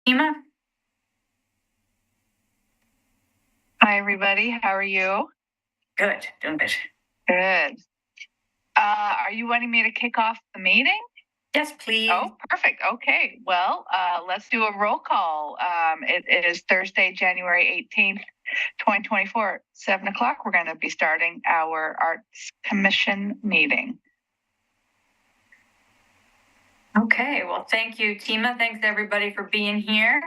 Tima. Hi, everybody. How are you? Good. Doing good. Good. Are you wanting me to kick off the meeting? Yes, please. Oh, perfect. Okay. Well, let's do a roll call. It is Thursday, January 18th, 2024, 7 o'clock. We're going to be starting our Arts Commission meeting. Okay. Well, thank you, Tima. Thanks, everybody, for being here.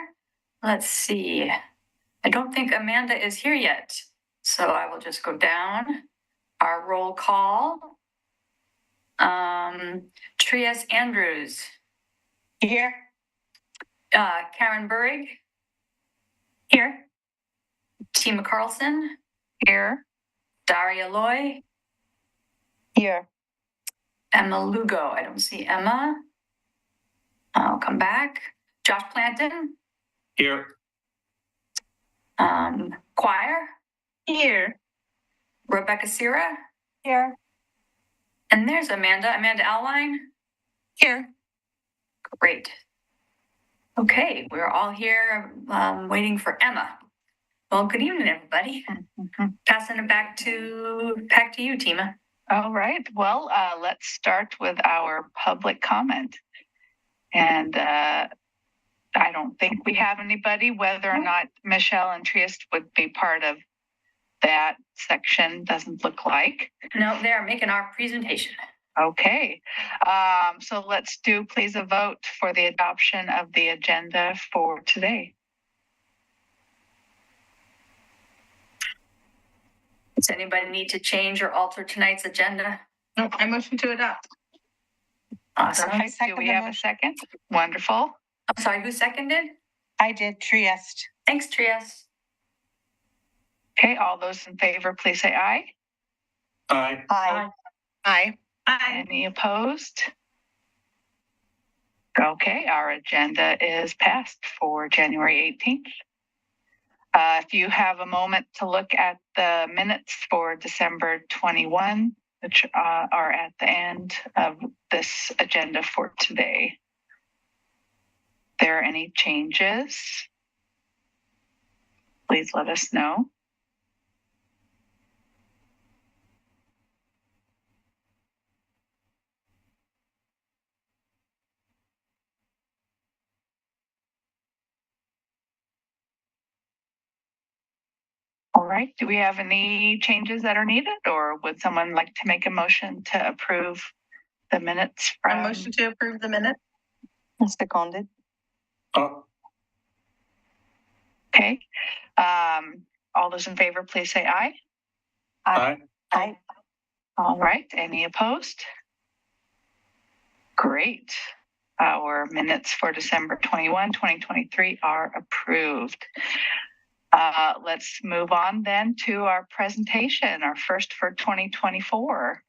Let's see. I don't think Amanda is here yet. So I will just go down our roll call. Trias Andrews. Here. Karen Burrig. Here. Tima Carlson. Here. Daria Loy. Here. Emma Lugo. I don't see Emma. I'll come back. Josh Planton. Here. Choir. Here. Rebecca Sierra. Here. And there's Amanda Alwine. Here. Great. Okay, we're all here waiting for Emma. Well, good evening, everybody. Passing it back to you, Tima. All right. Well, let's start with our public comment. And I don't think we have anybody. Whether or not Michelle and Trias would be part of that section doesn't look like. No, they're making our presentation. Okay. So let's do please a vote for the adoption of the agenda for today. Does anybody need to change or alter tonight's agenda? No, I motion to adopt. Awesome. Perfect. Do we have a second? Wonderful. I'm sorry, who seconded? I did, Trieste. Thanks, Trieste. Okay, all those in favor, please say aye. Aye. Aye. Aye. Aye. Any opposed? Okay, our agenda is passed for January 18th. If you have a moment to look at the minutes for December 21, which are at the end of this agenda for today. If there are any changes, please let us know. All right, do we have any changes that are needed, or would someone like to make a motion to approve the minutes? A motion to approve the minute. Seconded. Okay. All those in favor, please say aye. Aye. Aye. All right, any opposed? Great. Our minutes for December 21, 2023 are approved. Let's move on then to our presentation, our first for 2024.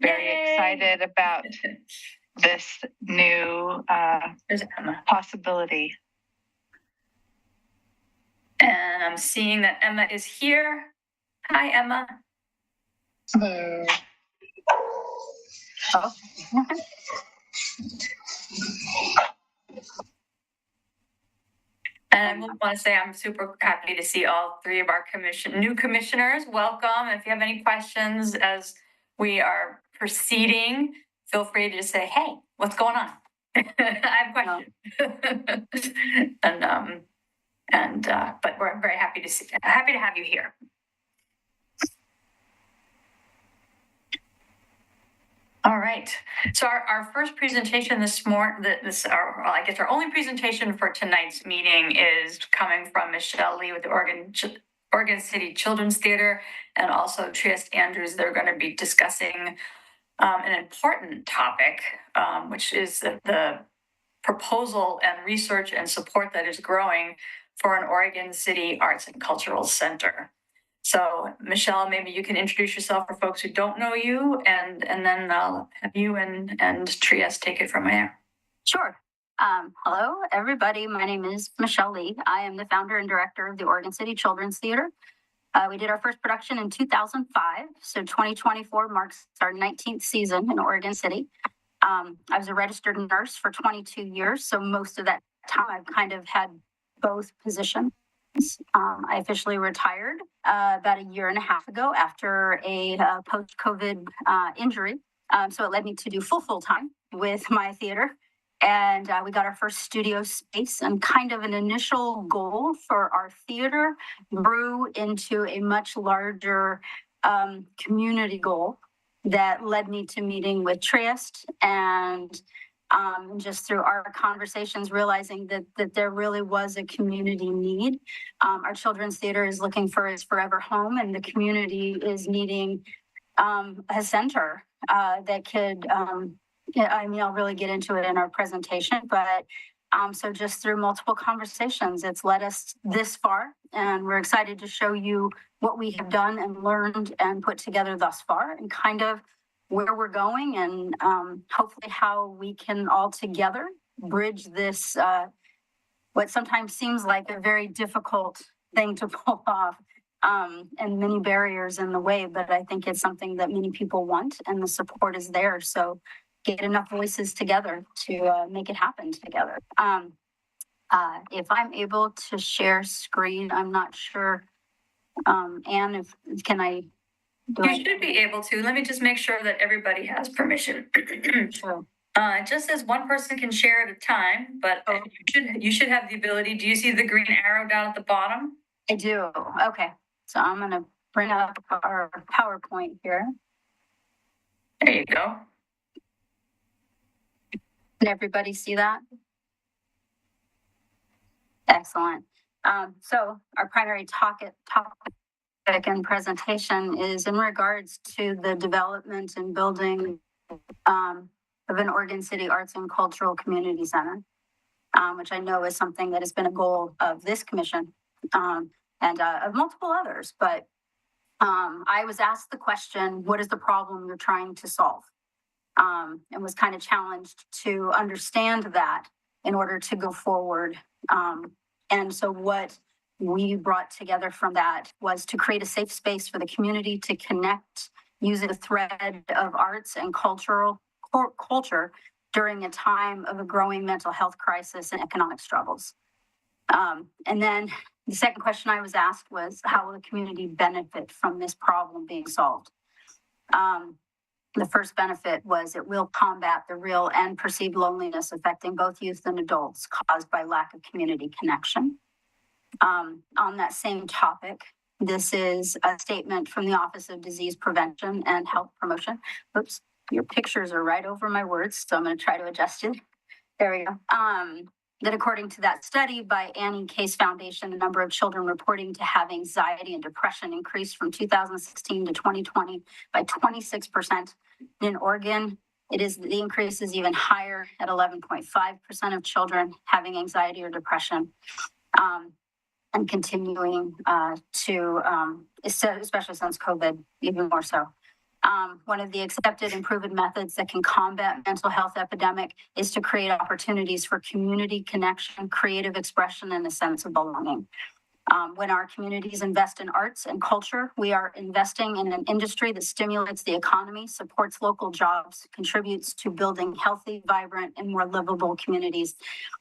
Very Yay! excited about this new There's Emma. possibility. And I'm seeing that Emma is here. Hi, Emma. Hello. Oh. And I want to say I'm super happy to see all three of our new commissioners. Welcome. If you have any questions as we are proceeding, feel free to just say, hey, what's going on? I have questions. But we're very happy to have you here. All right. So our first presentation this morning, our only presentation for tonight's meeting is coming from Michelle Leigh with the Oregon City Children's Theater, and also Trias Andrews. They're going to be discussing an important topic, which is the proposal and research and support that is growing for an Oregon City Arts and Cultural Center. So, Michelle, maybe you can introduce yourself for folks who don't know you, and then I'll have you and Trias take it from there. Sure. Hello, everybody. My name is Michelle Leigh. I am the founder and director of the Oregon City Children's Theater. We did our first production in 2005, so 2024 marks our 19th season in Oregon City. I was a registered nurse for 22 years, so most of that time I've kind of had both positions. I officially retired about a year and a half ago after a post-COVID injury. So it led me to do full time with my theater. And we got our first studio space, and kind of an initial goal for our theater grew into a much larger community goal that led me to meeting with Trieste and just through our conversations, realizing that there really was a community need. Our children's theater is looking for its forever home, and the community is needing a center that could, I mean, I'll really get into it in our presentation, but so just through multiple conversations, it's led us this far, and we're excited to show you what we have done and learned and put together thus far, and kind of where we're going, and hopefully how we can all together bridge this, what sometimes seems like a very difficult thing to pull off, and many barriers in the way, but I think it's something that many people want, and the support is there. So get enough voices together to make it happen together. If I'm able to share screen, I'm not sure, Anne, if can I? You should be able to. Let me just make sure that everybody has permission. Sure. It just says one person can share at a time, but you should have the ability. Do you see the green arrow down at the bottom? I do. Okay. So I'm going to bring up our PowerPoint here. There you go. Can everybody see that? Excellent. So our primary topic and presentation is in regards to the development and building of an Oregon City Arts and Cultural Community Center, which I know is something that has been a goal of this commission and of multiple others. But I was asked the question, what is the problem you're trying to solve? And was kind of challenged to understand that in order to go forward. And so what we brought together from that was to create a safe space for the community to connect using a thread of arts and culture during a time of a growing mental health crisis and economic struggles. And then the second question I was asked was, how will the community benefit from this problem being solved? The first benefit was it will combat the real and perceived loneliness affecting both youth and adults caused by lack of community connection. On that same topic, this is a statement from the Office of Disease Prevention and Health Promotion. Oops, your pictures are right over my words, so I'm going to try to adjust it. There we go. That according to that study by Annie Case Foundation, the number of children reporting to have anxiety and depression increased from 2016 to 2020 by 26%. In Oregon, the increase is even higher at 11.5% of children having anxiety or depression, and continuing especially since COVID, even more so. One of the accepted and proven methods that can combat mental health epidemic is to create opportunities for community connection, creative expression, and a sense of belonging. When our communities invest in arts and culture, we are investing in an industry that stimulates the economy, supports local jobs, contributes to building healthy, vibrant, and more livable communities.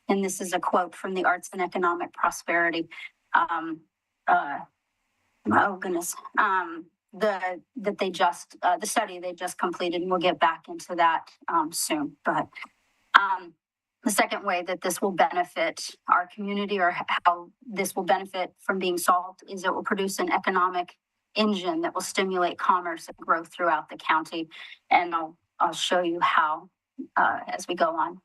And this is a quote from the Arts and Economic Prosperity. Oh goodness. The study they just completed, and we'll get back into that soon. But the second way that this will benefit our community, or how this will benefit from being solved, is it will produce an economic engine that will stimulate commerce and growth throughout the county. And I'll show you how as we go on.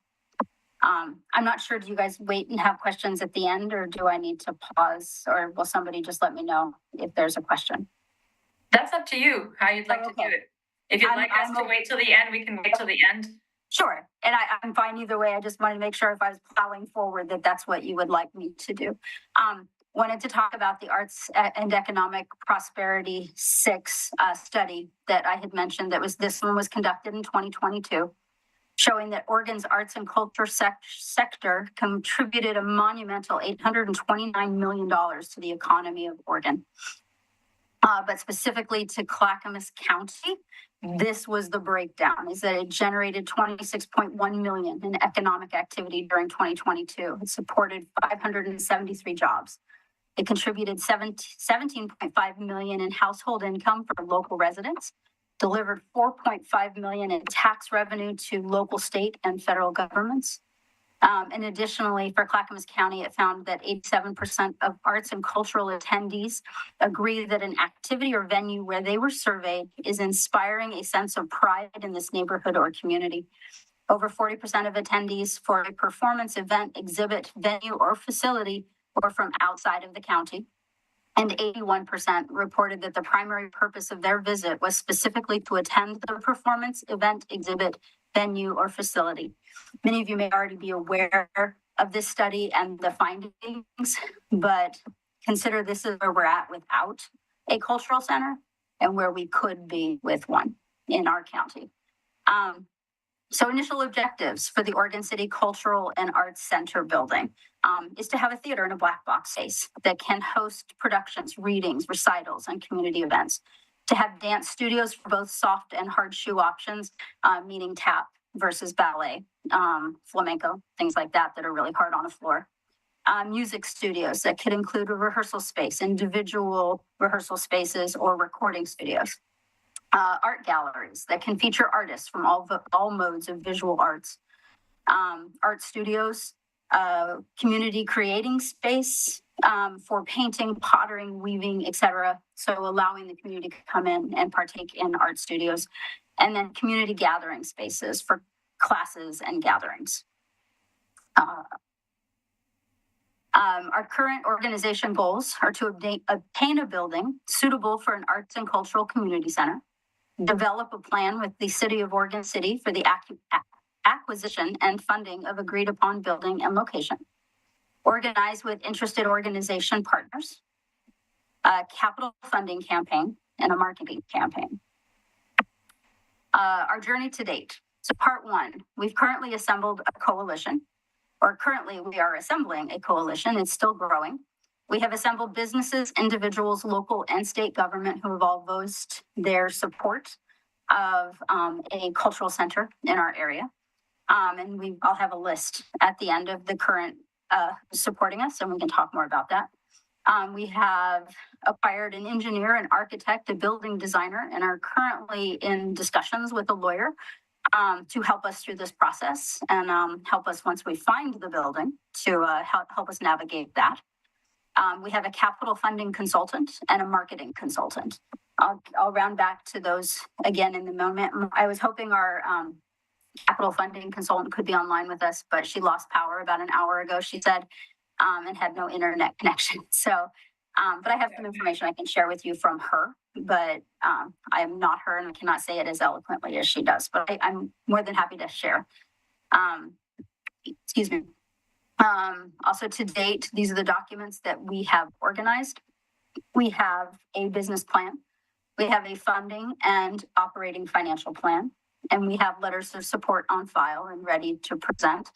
I'm not sure, do you guys wait and have questions at the end, or do I need to pause, or will somebody just let me know if there's a question? That's up to you, how you'd like to do it. If you'd like us to wait till the end, we can wait till the end. Sure. And I'm fine either way. I just wanted to make sure if I was plowing forward that that's what you would like me to do. Wanted to talk about the Arts and Economic Prosperity 6 study that I had mentioned. This one was conducted in 2022, showing that Oregon's arts and culture sector contributed a monumental $829 million to the economy of Oregon. But specifically to Clackamas County, this was the breakdown, is that it generated 26.1 million in economic activity during 2022. It supported 573 jobs. It contributed 17.5 million in household income for local residents, delivered 4.5 million in tax revenue to local, state, and federal governments. And additionally, for Clackamas County, it found that 87% of arts and cultural attendees agree that an activity or venue where they were surveyed is inspiring a sense of pride in this neighborhood or community. Over 40% of attendees for a performance, event, exhibit, venue, or facility were from outside of the county. And 81% reported that the primary purpose of their visit was specifically to attend the performance, event, exhibit, venue, or facility. Many of you may already be aware of this study and the findings, but consider this is where we're at without a cultural center and where we could be with one in our county. So initial objectives for the Oregon City Cultural and Arts Center building is to have a theater in a black box space that can host productions, readings, recitals, and community events. To have dance studios for both soft and hard shoe options, meaning tap versus ballet, flamenco, things like that that are really hard on the floor. Music studios that could include a rehearsal space, individual rehearsal spaces, or recording studios. Art galleries that can feature artists from all modes of visual arts. Art studios, community creating space for painting, pottering, weaving, etc. So allowing the community to come in and partake in art studios. And then community gathering spaces for classes and gatherings. Our current organization goals are to obtain a building suitable for an arts and cultural community center, develop a plan with the City of Oregon City for the acquisition and funding of agreed upon building and location, organize with interested organization partners, a capital funding campaign, and a marketing campaign. Our journey to date. So part one, we've currently assembled a coalition, or currently we are assembling a coalition. It's still growing. We have assembled businesses, individuals, local and state government who have all voiced their support of a cultural center in our area. And I'll have a list at the end of the current supporting us, and we can talk more about that. We have acquired an engineer, an architect, a building designer, and are currently in discussions with a lawyer to help us through this process and help us once we find the building to help us navigate that. We have a capital funding consultant and a marketing consultant. I'll round back to those again in the moment. I was hoping our capital funding consultant could be online with us, but she lost power about an hour ago, she said, and had no internet connection. So, but I have some information I can share with you from her, but I am not her and I cannot say it as eloquently as she does, but I'm more than happy to share. Excuse me. Also to date, these are the documents that we have organized. We have a business plan. We have a funding and operating financial plan, and we have letters of support on file and ready to present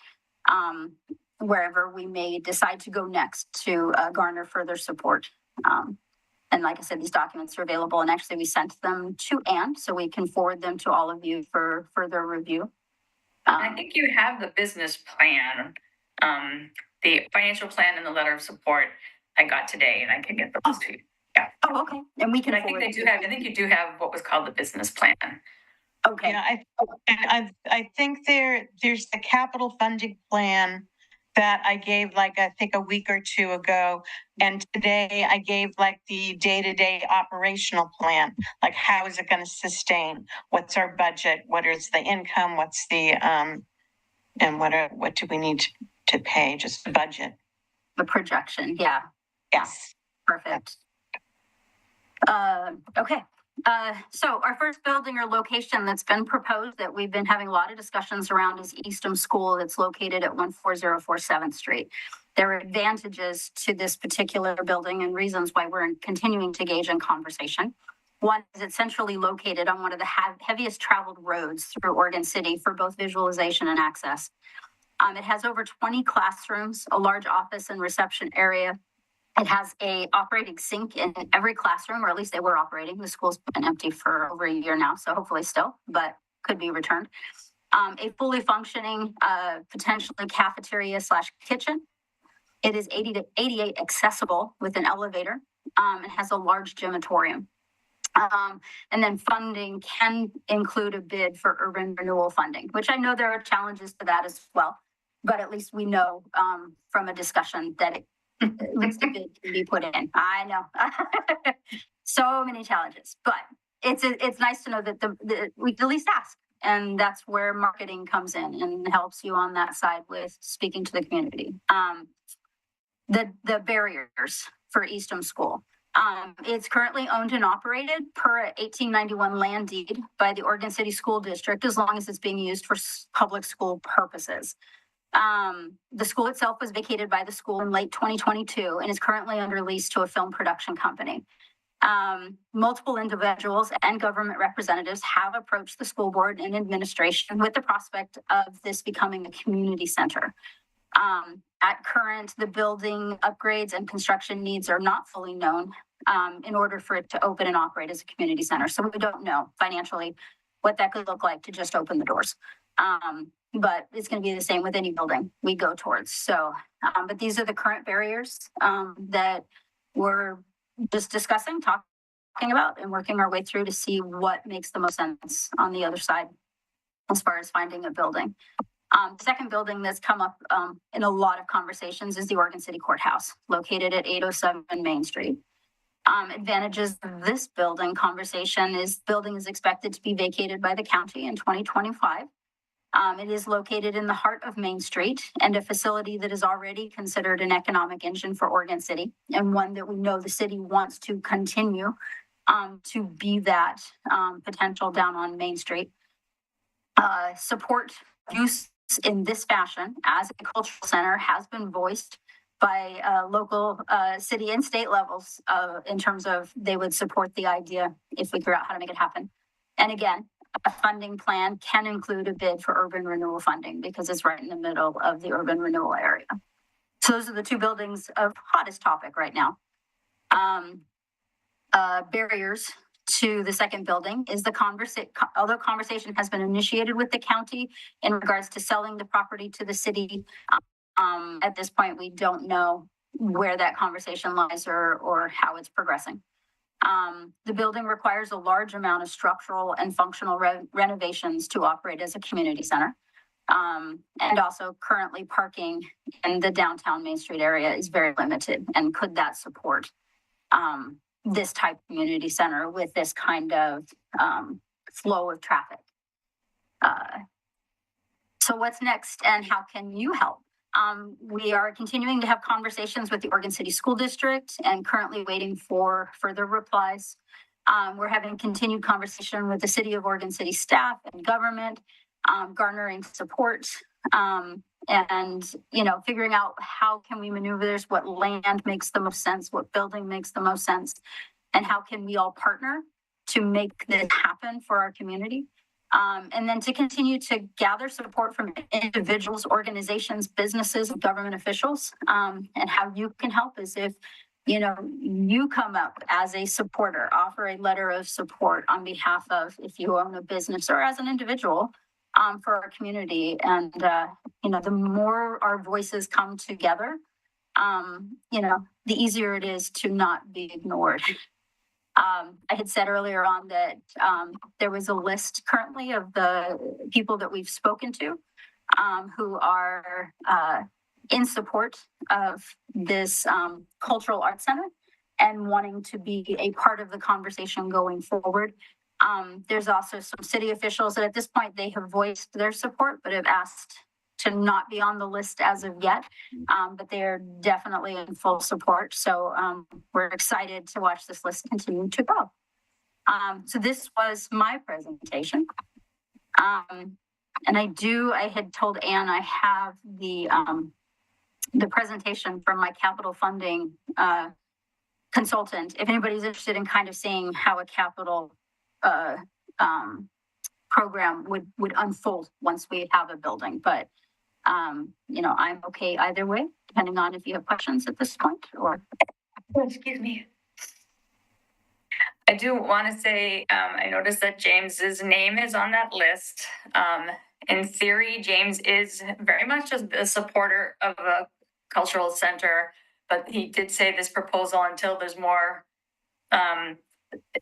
wherever we may decide to go next to garner further support. And like I said, these documents are available, and actually we sent them to Anne so we can forward them to all of you for further review. I think you have the business plan, the financial plan and the letter of support I got today, and I can get those to you. Yeah. Oh, okay. And we can. And I think they do have. I think you do have what was called the business plan. Okay. Yeah, I think there's the capital funding plan that I gave I think a week or two ago. And today I gave the day-to-day operational plan. How is it going to sustain? What's our budget? What is the income? What's the and what do we need to pay? Just the budget. The projection, yeah. Yes. Perfect. Okay. So our first building or location that's been proposed that we've been having a lot of discussions around is Eastham School that's located at 14047th Street. There are advantages to this particular building and reasons why we're continuing to engage in conversation. One is it's centrally located on one of the heaviest traveled roads through Oregon City for both visualization and access. It has over 20 classrooms, a large office and reception area, It has a operating sink in every classroom, or at least they were operating. The school's been empty for over a year now, so hopefully still, but could be returned. A fully functioning, potentially cafeteria / kitchen. It is 80 to 88 accessible with an elevator. It has a large gymatorium. And then funding can include a bid for urban renewal funding, which I know there are challenges to that as well. But at least we know from a discussion that at least a bid can be put in. I know. So many challenges, but it's nice to know that we at least ask. And that's where marketing comes in and helps you on that side with speaking to the community. The barriers for Eastham School. It's currently owned and operated per 1891 land deed by the Oregon City School District, as long as it's being used for public school purposes. The school itself was vacated by the school in late 2022 and is currently under lease to a film production company. Multiple individuals and government representatives have approached the school board and administration with the prospect of this becoming a community center. At current, the building upgrades and construction needs are not fully known in order for it to open and operate as a community center. So we don't know financially what that could look like to just open the doors. But it's going to be the same with any building we go towards. So, but these are the current barriers that we're just discussing, talking about, and working our way through to see what makes the most sense on the other side as far as finding a building. The second building that's come up in a lot of conversations is the Oregon City Courthouse, located at 807 Main Street. Advantages of this building conversation is building is expected to be vacated by the county in 2025. It is located in the heart of Main Street and a facility that is already considered an economic engine for Oregon City, and one that we know the city wants to continue to be that potential down on Main Street. Support use in this fashion as a cultural center has been voiced by local city and state levels in terms of they would support the idea if we figure out how to make it happen. And again, a funding plan can include a bid for urban renewal funding because it's right in the middle of the urban renewal area. So those are the two buildings of hottest topic right now. Barriers to the second building is although conversation has been initiated with the county in regards to selling the property to the city. At this point, we don't know where that conversation lies or how it's progressing. The building requires a large amount of structural and functional renovations to operate as a community center. And also currently parking in the downtown Main Street area is very limited. And could that support this type of community center with this kind of flow of traffic? So what's next and how can you help? We are continuing to have conversations with the Oregon City School District and currently waiting for further replies. We're having continued conversation with the City of Oregon City staff and government, garnering support and, figuring out how can we maneuver this, what land makes the most sense, what building makes the most sense, and how can we all partner to make this happen for our community. And then to continue to gather support from individuals, organizations, businesses, and government officials. And how you can help is if, you come up as a supporter, offer a letter of support on behalf of, if you own a business or as an individual, for our community. And, the more our voices come together, the easier it is to not be ignored. I had said earlier on that there was a list currently of the people that we've spoken to who are in support of this cultural arts center and wanting to be a part of the conversation going forward. There's also some city officials that at this point they have voiced their support, but have asked to not be on the list as of yet, but they are definitely in full support. So we're excited to watch this list continue to go. So this was my presentation. And I had told Anne I have the presentation from my capital funding consultant. If anybody's interested in kind of seeing how a capital program would unfold once we have a building, but I'm okay either way, depending on if you have questions at this point or. Excuse me. I do want to say, I noticed that James's name is on that list. In theory, James is very much a supporter of a cultural center, but he did say this proposal until there's more,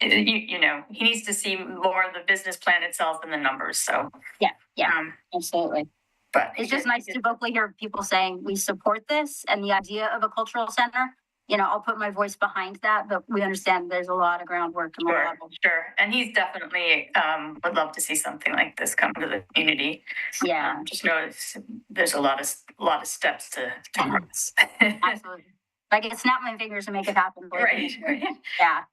you know, he needs to see more of the business plan itself and the numbers. So, Yeah, um, absolutely. but It's just nice to vocally hear people saying we support this and the idea of a cultural center. You know, I'll put my voice behind that, but we understand there's a lot of groundwork and a lot of. Sure. And he's definitely would love to see something like this come to the community. Yeah, Just know there's a lot of steps to cross. absolutely. If I can snap my fingers and make it happen. Right. Yeah,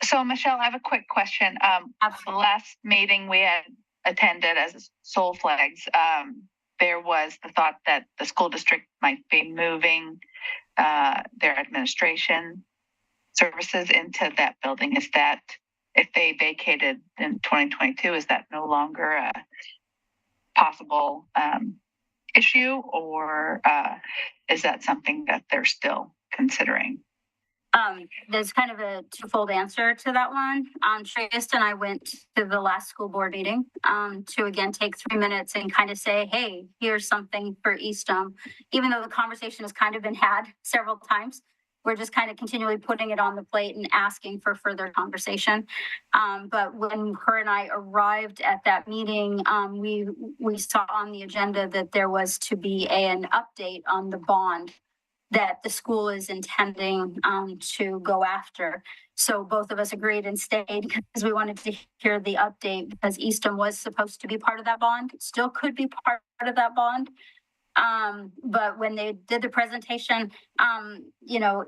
So Michelle, I have a quick question. The absolutely. last meeting we had attended as Soul Flags, there was the thought that the school district might be moving their administration services into that building. Is that, if they vacated in 2022, is that no longer a possible issue, or is that something that they're still considering? There's kind of a twofold answer to that one. Trist and I went to the last school board meeting to again take 3 minutes and kind of say, hey, here's something for Eastham. Even though the conversation has kind of been had several times, we're just kind of continually putting it on the plate and asking for further conversation. But when her and I arrived at that meeting, we saw on the agenda that there was to be an update on the bond that the school is intending to go after. So both of us agreed and stayed because we wanted to hear the update, because Eastham was supposed to be part of that bond, still could be part of that bond. But when they did the presentation, you know,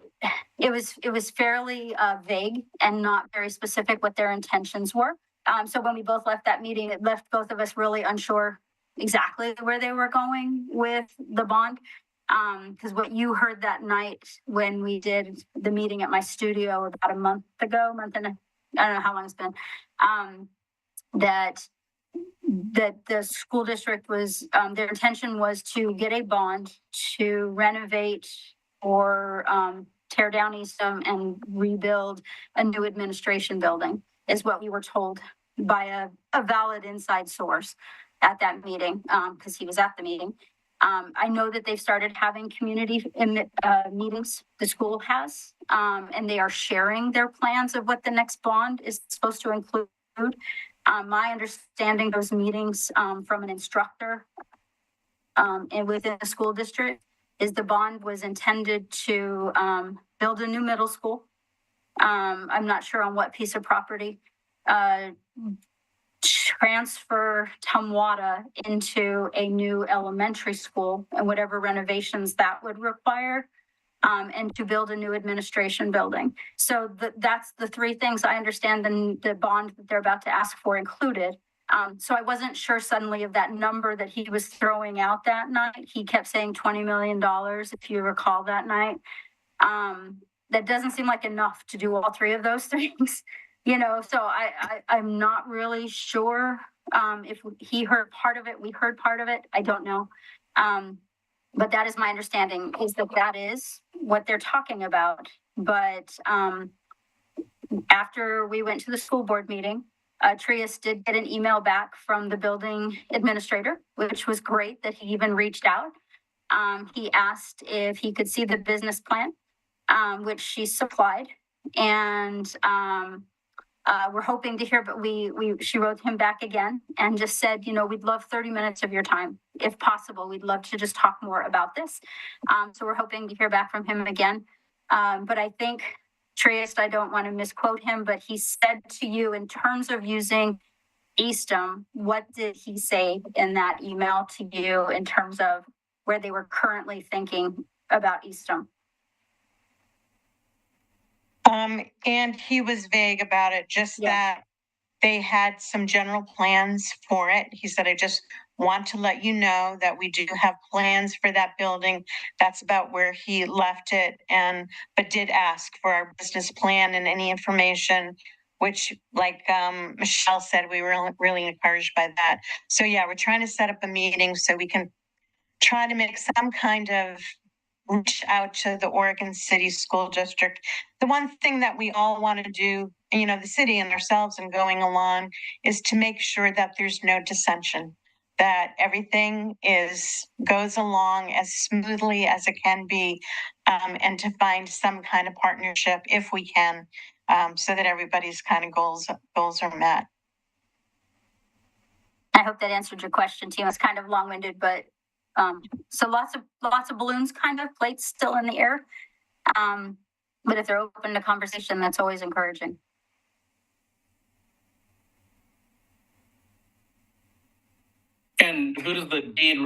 it was fairly vague and not very specific what their intentions were. So when we both left that meeting, it left both of us really unsure exactly where they were going with the bond. Because what you heard that night when we did the meeting at my studio about a month ago, I don't know how long it's been, that the school district was, their intention was to get a bond to renovate or tear down Eastham and rebuild a new administration building, is what we were told by a valid inside source at that meeting, because he was at the meeting. I know that they've started having community meetings, the school has, and they are sharing their plans of what the next bond is supposed to include. My understanding, those meetings from an instructor and within the school district, is the bond was intended to build a new middle school. I'm not sure on what piece of property. Transfer Tumwata into a new elementary school and whatever renovations that would require, and to build a new administration building. So that's the three things I understand the bond that they're about to ask for included. So I wasn't sure suddenly of that number that he was throwing out that night. He kept saying $20 million, if you recall that night. That doesn't seem like enough to do all three of those things. You know, so I'm not really sure if he heard part of it, we heard part of it. I don't know. But that is my understanding, is that is what they're talking about. But after we went to the school board meeting, Trius did get an email back from the building administrator, which was great that he even reached out. He asked if he could see the business plan, which she supplied. And we're hoping to hear, but she wrote him back again and just said, you know, we'd love 30 minutes of your time. If possible, we'd love to just talk more about this. So we're hoping to hear back from him again. But I think, Triest, I don't want to misquote him, but he said to you, in terms of using Eastham, what did he say in that email to you in terms of where they were currently thinking about Eastham? And he was vague about it, just that they had some general plans for it. He said, I just want to let you know that we do have plans for that building. That's about where he left it, but did ask for our business plan and any information, which, like Michelle said, we were really encouraged by that. So yeah, we're trying to set up a meeting so we can try to make some kind of reach out to the Oregon City School District. The one thing that we all want to do, the city and ourselves and going along, is to make sure that there's no dissension, that everything goes along as smoothly as it can be, and to find some kind of partnership if we can, so that everybody's kind of goals are met. I hope that answered your question, Tim. It's kind of long-winded, but so lots of balloons, kind of plates still in the air. But if they're open to conversation, that's always encouraging. And who does the deed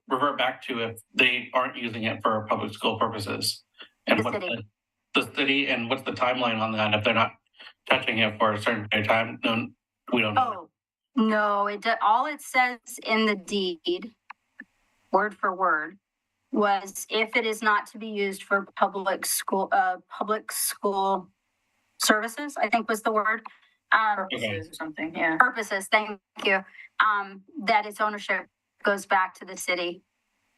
revert back to if they aren't using it for public school purposes? And The city. The city, and what's the timeline on that? If they're not touching it for a certain period of time, no, we don't know. Oh, no, all it says in the deed, word for word, was if it is not to be used for public school services, I think was the word. Purposes or something, yeah. Purposes, thank you. That its ownership goes back to the city.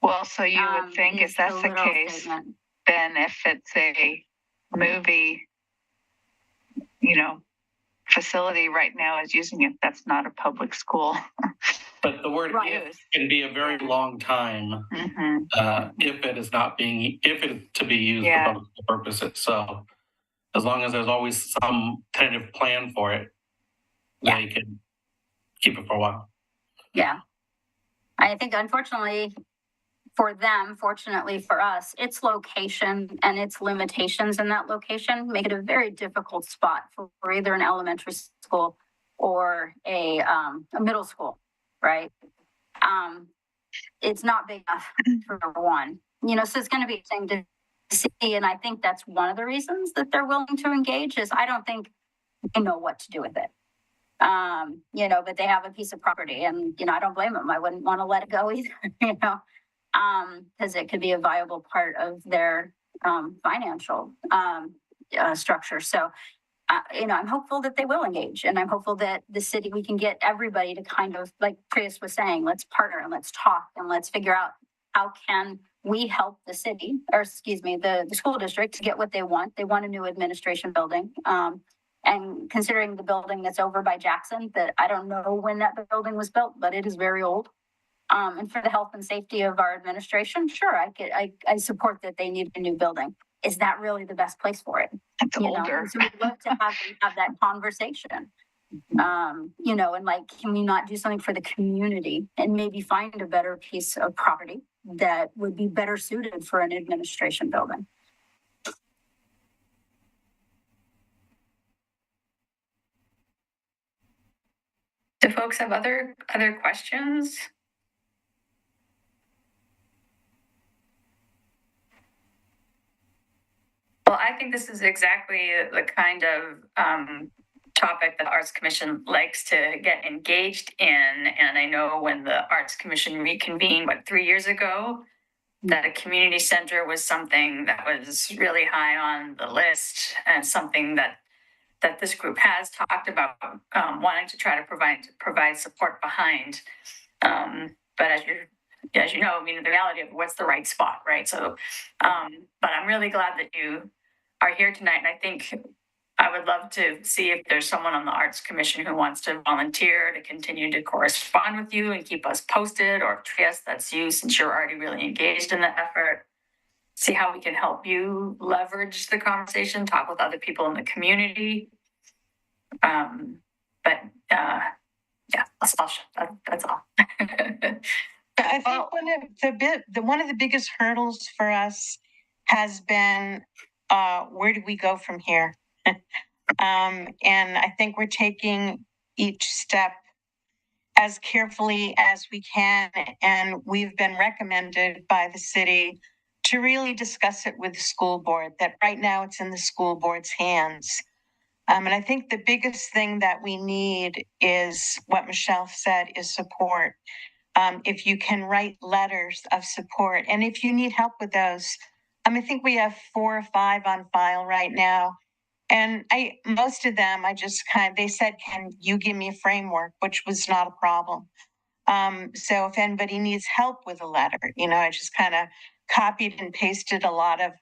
Well, so you would think if that's the case, statement. then if it's a movie, facility right now is using it, that's not a public school. But the word Right. "if" can be a very long time if it is to be used for public purposes. So as long as there's always some tentative plan for it, they can keep it for a while. Yeah. I think unfortunately for them, fortunately for us, its location and its limitations in that location make it a very difficult spot for either an elementary school or a middle school, right? It's not big enough for one, so it's going to be a thing to see. And I think that's one of the reasons that they're willing to engage is I don't think they know what to do with it. But they have a piece of property and, I don't blame them. I wouldn't want to let it go either, because it could be a viable part of their financial structure. So, I'm hopeful that they will engage, and I'm hopeful that the city, we can get everybody to kind of, like Prius was saying, let's partner and let's talk and let's figure out how can we help the city, or excuse me, the school district to get what they want. They want a new administration building. And considering the building that's over by Jackson, that I don't know when that building was built, but it is very old. And for the health and safety of our administration, sure, I support that they need a new building. Is that really the best place for it? It's older. So we'd love to have that conversation. And can we not do something for the community and maybe find a better piece of property that would be better suited for an administration building? Do folks have other questions? Well, I think this is exactly the kind of topic that Arts Commission likes to get engaged in. And I know when the Arts Commission reconvened, 3 years ago, that a community center was something that was really high on the list and something that this group has talked about wanting to try to provide support behind. But as you know, the reality of what's the right spot, right? So, but I'm really glad that you are here tonight. And I think I would love to see if there's someone on the Arts Commission who wants to volunteer to continue to correspond with you and keep us posted, or Trieste, that's you, since you're already really engaged in the effort. See how we can help you leverage the conversation, talk with other people in the community. That's all. I think one of the biggest hurdles for us has been where do we go from here? And I think we're taking each step as carefully as we can, and we've been recommended by the city to really discuss it with the school board, that right now it's in the school board's hands. And I think the biggest thing that we need is what Michelle said, is support. If you can write letters of support, and if you need help with those, I think we have 4 or 5 on file right now. And most of them, they said, can you give me a framework, which was not a problem. So if anybody needs help with a letter, I just kind of copied and pasted a lot of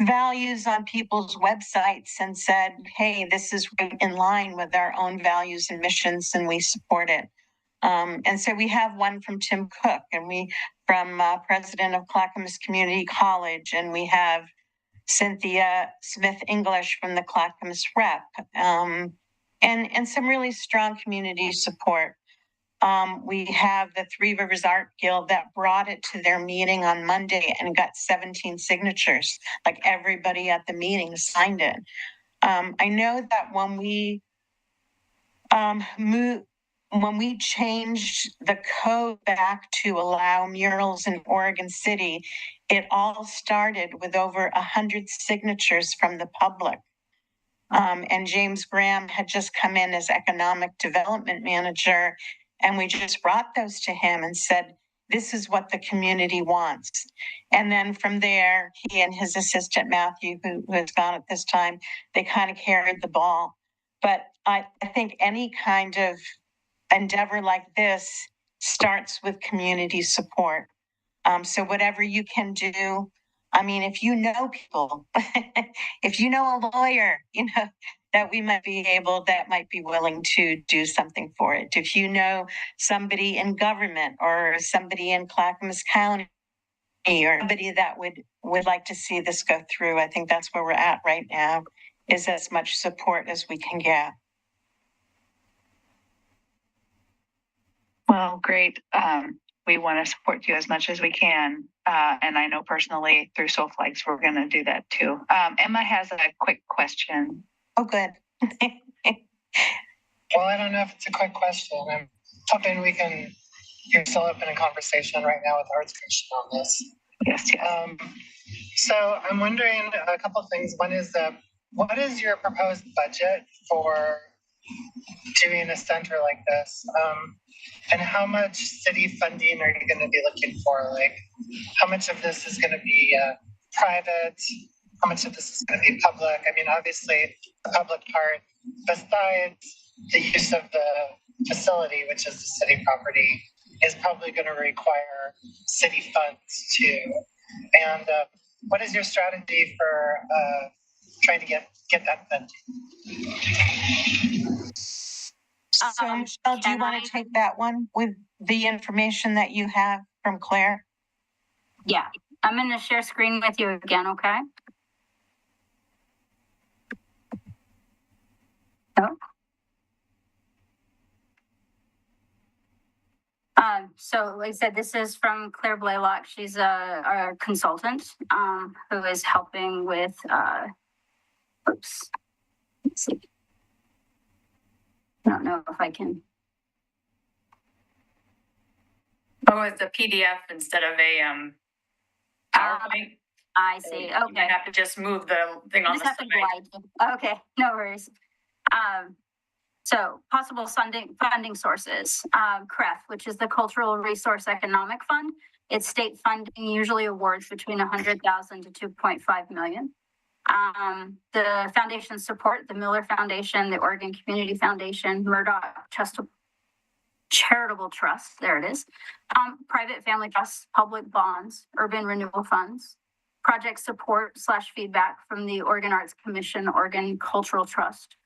values on people's websites and said, hey, this is right in line with our own values and missions, and we support it. And so we have one from Tim Cook, and we from president of Clackamas Community College, and we have Cynthia Smith English from the Clackamas Rep, and some really strong community support. We have the Three Rivers Art Guild that brought it to their meeting on Monday and got 17 signatures. Like everybody at the meeting signed it. I know that when we when we changed the code back to allow murals in Oregon City, it all started with over 100 signatures from the public. And James Graham had just come in as economic development manager, and we just brought those to him and said, this is what the community wants. And then from there, he and his assistant, Matthew, who is gone at this time, they kind of carried the ball. But I think any kind of endeavor like this starts with community support. So whatever you can do, I mean, if you know people, if you know a lawyer, that we might be able, that might be willing to do something for it. If you know somebody in government or somebody in Clackamas County or somebody that would like to see this go through, I think that's where we're at right now, is as much support as we can get. Well, great. We want to support you as much as we can. And I know personally through Soul Flags, we're going to do that too. Emma has a quick question. Oh, good. Well, I don't know if it's a quick question. I'm hoping you're still open in conversation right now with Arts Commission on this. Yes. So I'm wondering a couple of things. One is, what is your proposed budget for doing a center like this? And how much city funding are you going to be looking for? Like, how much of this is going to be private? How much of this is going to be public? I mean, obviously, the public part, besides the use of the facility, which is the city property, is probably going to require city funds too. And what is your strategy for trying to get that funding? So, Michelle, do you want to take that one with the information that you have from Claire? Yeah, I'm going to share screen with you again, okay? Oh. So like I said, this is from Claire Blaylock. She's a consultant who is helping with, oops, let's see. I don't know if I can. Oh, it's a PDF instead of a PowerPoint. I see. Okay. You might have to just move the thing on the side. Okay, no worries. So possible funding sources, CREF, which is the Cultural Resource Economic Fund. It's state funding, usually awards between 100,000 to 2.5 million. The foundation support, the Miller Foundation, the Oregon Community Foundation, Murdoch Charitable Trust, there it is. Private family trusts, public bonds, urban renewal funds, project support / feedback from the Oregon Arts Commission, Oregon Cultural Trust.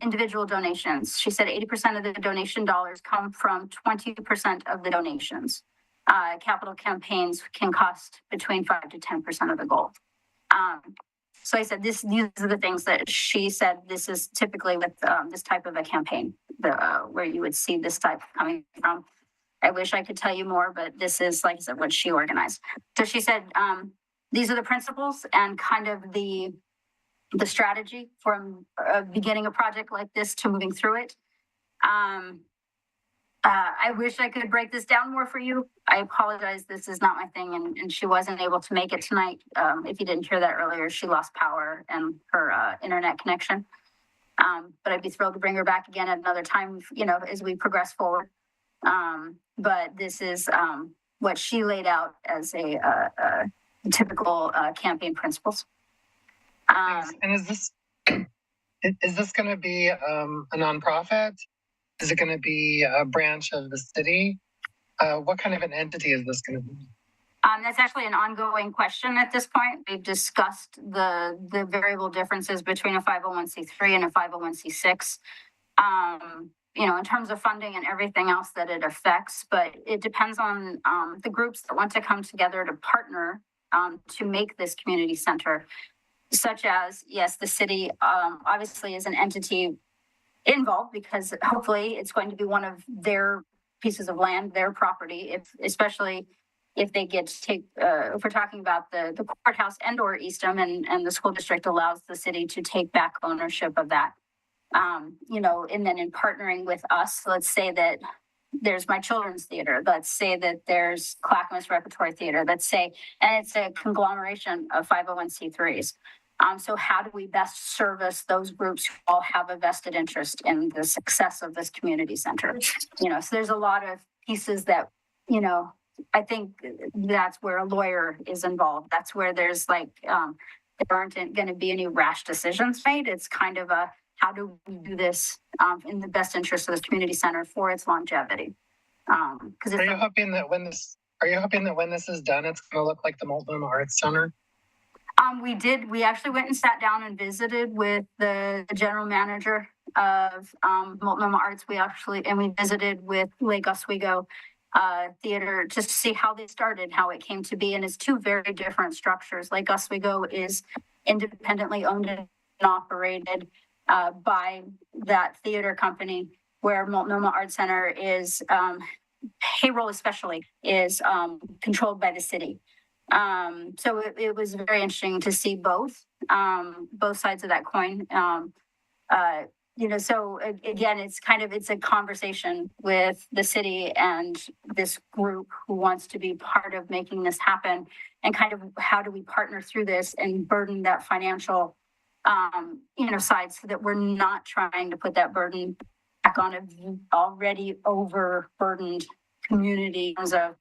Individual donations. She said 80% of the donation dollars come from 20% of the donations. Capital campaigns can cost between 5 to 10% of the goal. So I said these are the things that she said. This is typically with this type of a campaign, where you would see this type coming from. I wish I could tell you more, but this is, like I said, what she organized. So she said these are the principles and kind of the strategy from beginning a project like this to moving through it. I wish I could break this down more for you. I apologize. This is not my thing. And she wasn't able to make it tonight. If you didn't hear that earlier, she lost power and her internet connection. But I'd be thrilled to bring her back again at another time, as we progress forward. But this is what she laid out as a typical campaign principles. And is this going to be a nonprofit? Is it going to be a branch of the city? What kind of an entity is this going to be? That's actually an ongoing question at this point. We've discussed the variable differences between a 501c3 and a 501c6. In terms of funding and everything else that it affects, but it depends on the groups that want to come together to partner to make this community center, such as, yes, the city obviously is an entity involved because hopefully it's going to be one of their pieces of land, their property, especially if they get to take, if we're talking about the courthouse and or Eastham and the school district allows the city to take back ownership of that. And then in partnering with us, let's say that there's my children's theater. Let's say that there's Clackamas Repertory Theater. Let's say, and it's a conglomeration of 501c3s. So how do we best service those groups who all have a vested interest in the success of this community center? So there's a lot of pieces that, I think that's where a lawyer is involved. That's where there's there aren't going to be any rash decisions made. It's kind of a, how do we do this in the best interest of this community center for its longevity? Are you hoping that when this is done, it's going to look like the Multnomah Arts Center? We actually went and sat down and visited with the general manager of Multnomah Arts. We visited with Lake Oswego Theater just to see how they started, how it came to be. And it's two very different structures. Lake Oswego is independently owned and operated by that theater company, where Multnomah Arts Center is, payroll especially, is controlled by the city. So it was very interesting to see both sides of that coin. So again, it's a conversation with the city and this group who wants to be part of making this happen, and kind of how do we partner through this and burden that financial side, so that we're not trying to put that burden back on an already overburdened community. So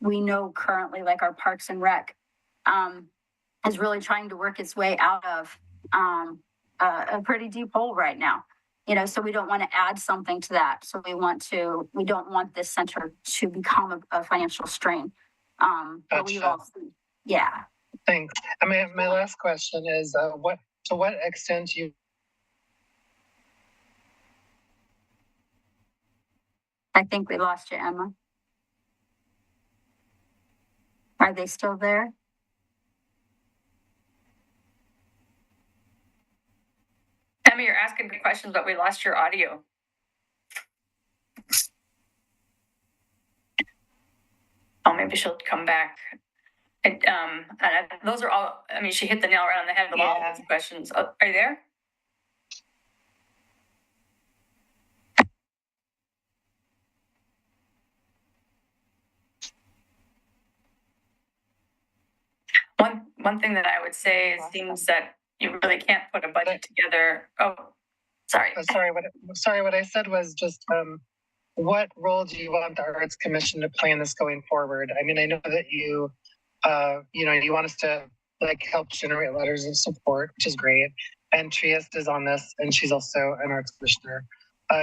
we know currently, like our Parks and Rec is really trying to work its way out of a pretty deep hole right now. So we don't want to add something to that. So we don't want this center to become a financial strain. But we've all seen, yeah. Thanks. I mean, my last question is, to what extent I think we lost you, Emma. Are they still there? Emma, you're asking good questions, but we lost your audio. Oh, maybe she'll come back. And those are all, I mean, she hit the nail right on the head with all of these questions. Oh, are you there? One thing that I would say is seems that you really can't put a budget together. Oh, sorry. What I said was just, what role do you want the Arts Commission to play in this going forward? I mean, I know that you want us to help generate letters of support, which is great. And Trieste is on this, and she's also an arts commissioner.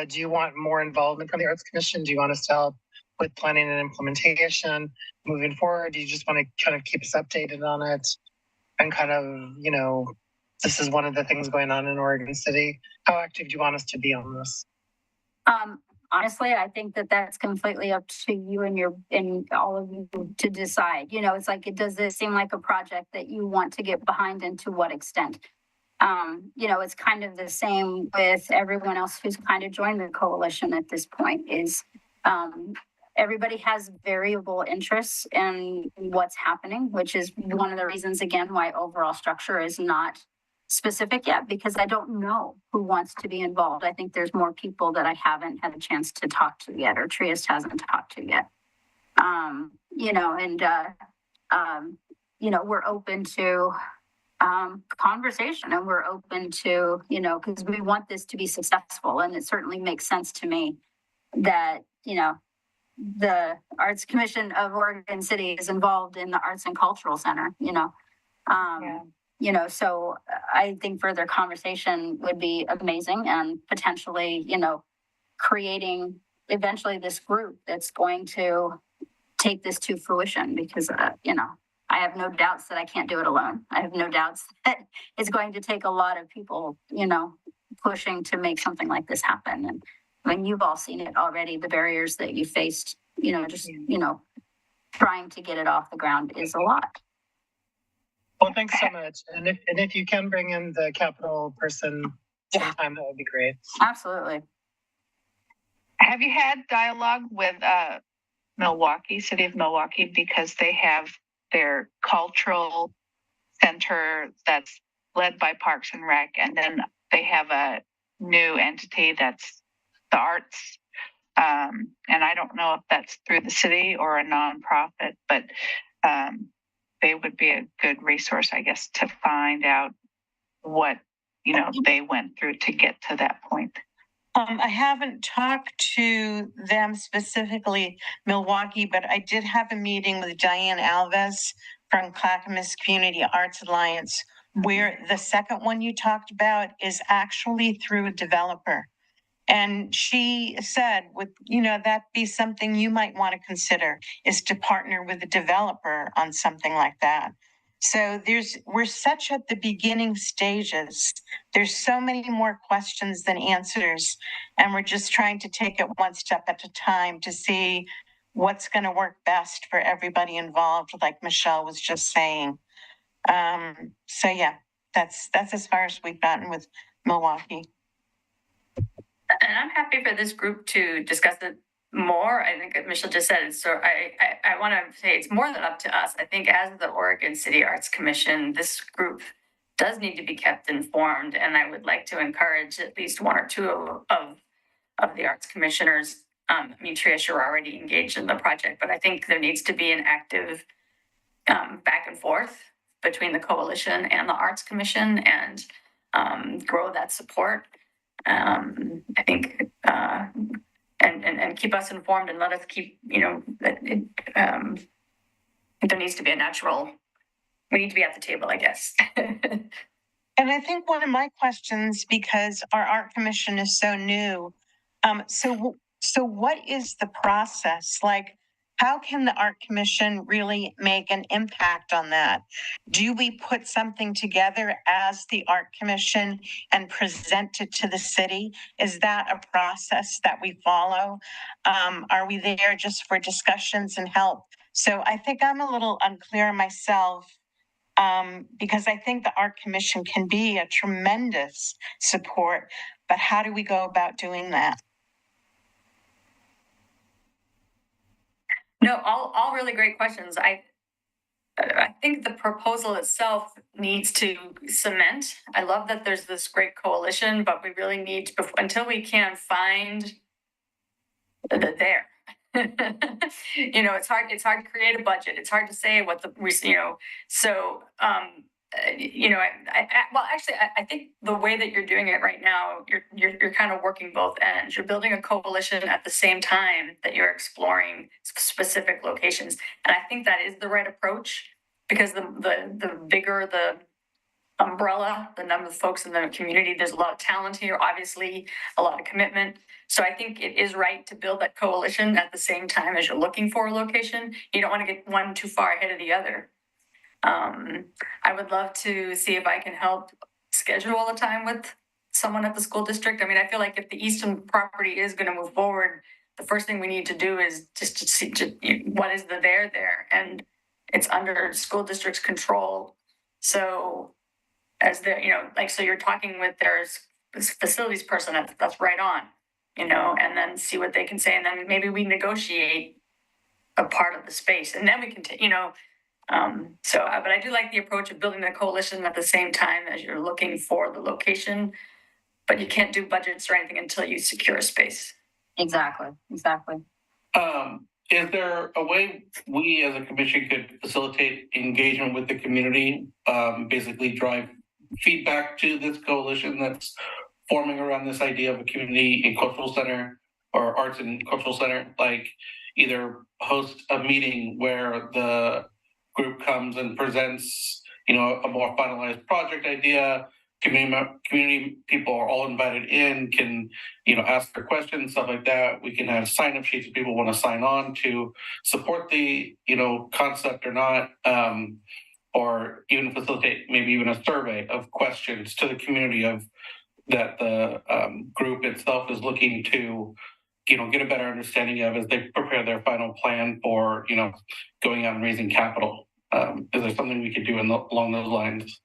Do you want more involvement from the Arts Commission? Do you want us to help with planning and implementation moving forward? Do you just want to kind of keep us updated on it? And kind of, this is one of the things going on in Oregon City. How active do you want us to be on this? Honestly, I think that that's completely up to you and all of you to decide. It's does this seem like a project that you want to get behind, and to what extent? It's kind of the same with everyone else who's kind of joined the coalition at this point. Is everybody has variable interests in what's happening, which is one of the reasons, again, why overall structure is not specific yet, because I don't know who wants to be involved. I think there's more people that I haven't had a chance to talk to yet, or Trieste hasn't talked to yet. We're open to conversation, and we're open to, because we want this to be successful. And it certainly makes sense to me that, the Arts Commission of Oregon City is involved in the Arts and Cultural Center, so I think further conversation would be amazing, and potentially, creating eventually this group that's going to take this to fruition because, you know, I have no doubts that I can't do it alone. I have no doubts that it's going to take a lot of people, you know, pushing to make something like this happen. And I mean, you've all seen it already, the barriers that you faced, you know, just, you know, trying to get it off the ground is a lot. Well, thanks so much. And if you can bring in the capital person sometime, that would be great. Absolutely. Have you had dialogue with Milwaukee, City of Milwaukee, because they have their cultural center that's led by Parks and Rec, and then they have a new entity that's the arts. And I don't know if that's through the city or a nonprofit, but they would be a good resource, I guess, to find out what, you know, they went through to get to that point. I haven't talked to them specifically, Milwaukee, but I did have a meeting with Diane Alves from Clackamas Community Arts Alliance, where the second one you talked about is actually through a developer. And she said, would, you know, that be something you might want to consider, is to partner with a developer on something like that. So we're such at the beginning stages. There's so many more questions than answers. And we're just trying to take it one step at a time to see what's going to work best for everybody involved, like Michelle was just saying. So yeah, that's as far as we've gotten with Milwaukee. And I'm happy for this group to discuss it more. I think Michelle just said it. So I want to say it's more than up to us. I think as the Oregon City Arts Commission, this group does need to be kept informed. And I would like to encourage at least one or two of the arts commissioners. I mean, Trish, you're already engaged in the project, but I think there needs to be an active back and forth between the coalition and the Arts Commission and grow that support. I think and keep us informed and let us keep, you know, there needs to be a natural, we need to be at the table, I guess. And I think one of my questions, because our art commission is so new, so what is the process? Like, how can the art commission really make an impact on that? Do we put something together as the art commission and present it to the city? Is that a process that we follow? Are we there just for discussions and help? So I think I'm a little unclear myself, because I think the art commission can be a tremendous support, but how do we go about doing that? No, all really great questions. I think the proposal itself needs to cement. I love that there's this great coalition, but we really need to, until we can find the there. You know, it's hard to create a budget. It's hard to say what the, you know, so you know, I think the way that you're doing it right now, you're kind of working both ends. You're building a coalition at the same time that you're exploring specific locations, and I think that is the right approach, because the bigger the umbrella, the number of folks in the community, there's a lot of talent here, obviously a lot of commitment. So I think it is right to build that coalition at the same time as you're looking for a location. You don't want to get one too far ahead of the other. I would love to see if I can help schedule a time with someone at the school district. I mean, I feel like if the Easton property is going to move forward, the first thing we need to do is just to see what is the there, and it's under school district's control. So as the, you know, like, so you're talking with their facilities person that's right on, you know, and then see what they can say, and then maybe we negotiate a part of the space, and then we can you know. But I do like the approach of building the coalition at the same time as you're looking for the location, but you can't do budgets or anything until you secure a space. Exactly. Is there a way we as a commission could facilitate engagement with the community, basically drive feedback to this coalition that's forming around this idea of a community and cultural center or arts and cultural center, like either host a meeting where the group comes and presents, you know, a more finalized project idea, community people are all invited in, can, ask their questions, stuff like that. We can have sign-up sheets if people want to sign on to support the, concept or not, or even facilitate maybe even a survey of questions to the community of that the group itself is looking to, get a better understanding of as they prepare their final plan for, going out and raising capital. Is there something we could do along those lines?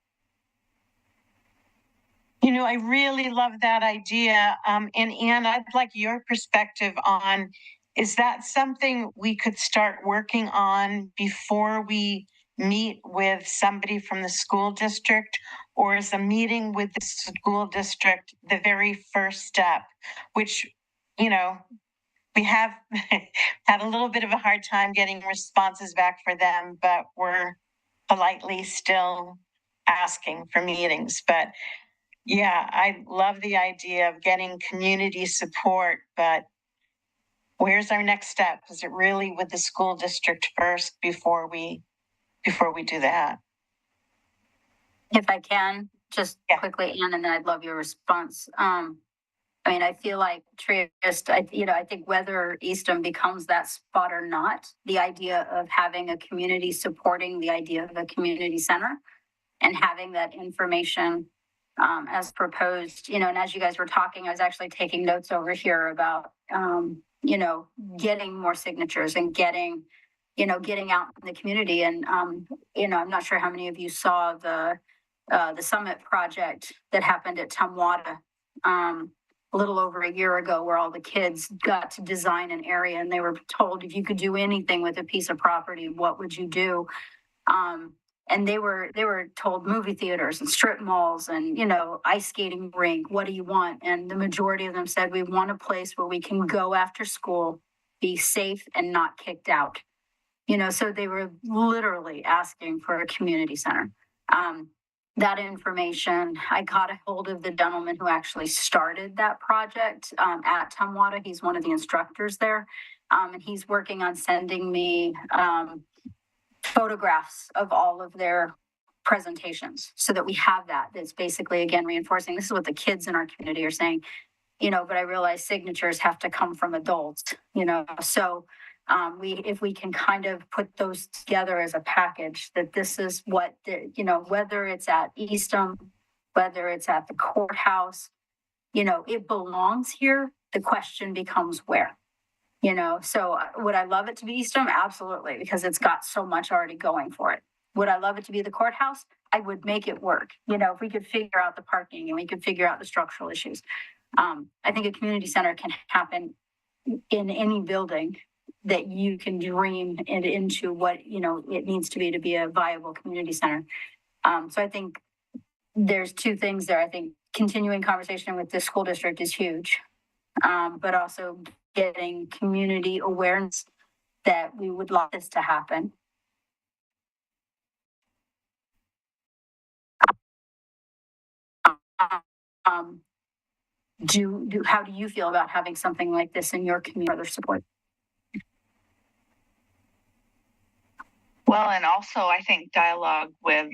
I really love that idea. And Anne, I'd like your perspective on, is that something we could start working on before we meet with somebody from the school district? Or is a meeting with the school district the very first step, which, we have had a little bit of a hard time getting responses back for them, but we're politely still asking for meetings. But yeah, I love the idea of getting community support, but where's our next step? Is it really with the school district first before we do that? If I can, just quickly, Ann, and then I'd love your response. I feel like Trieste, I think whether Eastham becomes that spot or not, the idea of having a community supporting the idea of a community center and having that information as proposed, and as you guys were talking, I was actually taking notes over here about, getting more signatures and getting out in the community. And, I'm not sure how many of you saw the summit project that happened at Tumwata a little over a year ago, where all the kids got to design an area and they were told, if you could do anything with a piece of property, what would you do? And they were told movie theaters and strip malls and, ice skating rink. What do you want? And the majority of them said, we want a place where we can go after school, be safe and not kicked out. So they were literally asking for a community center. That information, I got a hold of the gentleman who actually started that project at Tumwata. He's one of the instructors there. And he's working on sending me photographs of all of their presentations so that we have that. That's basically, again, reinforcing this is what the kids in our community are saying, but I realize signatures have to come from adults, so if we can kind of put those together as a package, that this is what, whether it's at Eastham, whether it's at the courthouse, it belongs here. The question becomes where. So would I love it to be Eastham? Absolutely, because it's got so much already going for it. Would I love it to be the courthouse? I would make it work. If we could figure out the parking and we could figure out the structural issues. I think a community center can happen in any building that you can dream it into what, it needs to be a viable community center. So I think there's two things there. I think continuing conversation with the school district is huge, but also getting community awareness that we would like this to happen. How do you feel about having something like this in your community? Other support? Well, and also I think dialogue with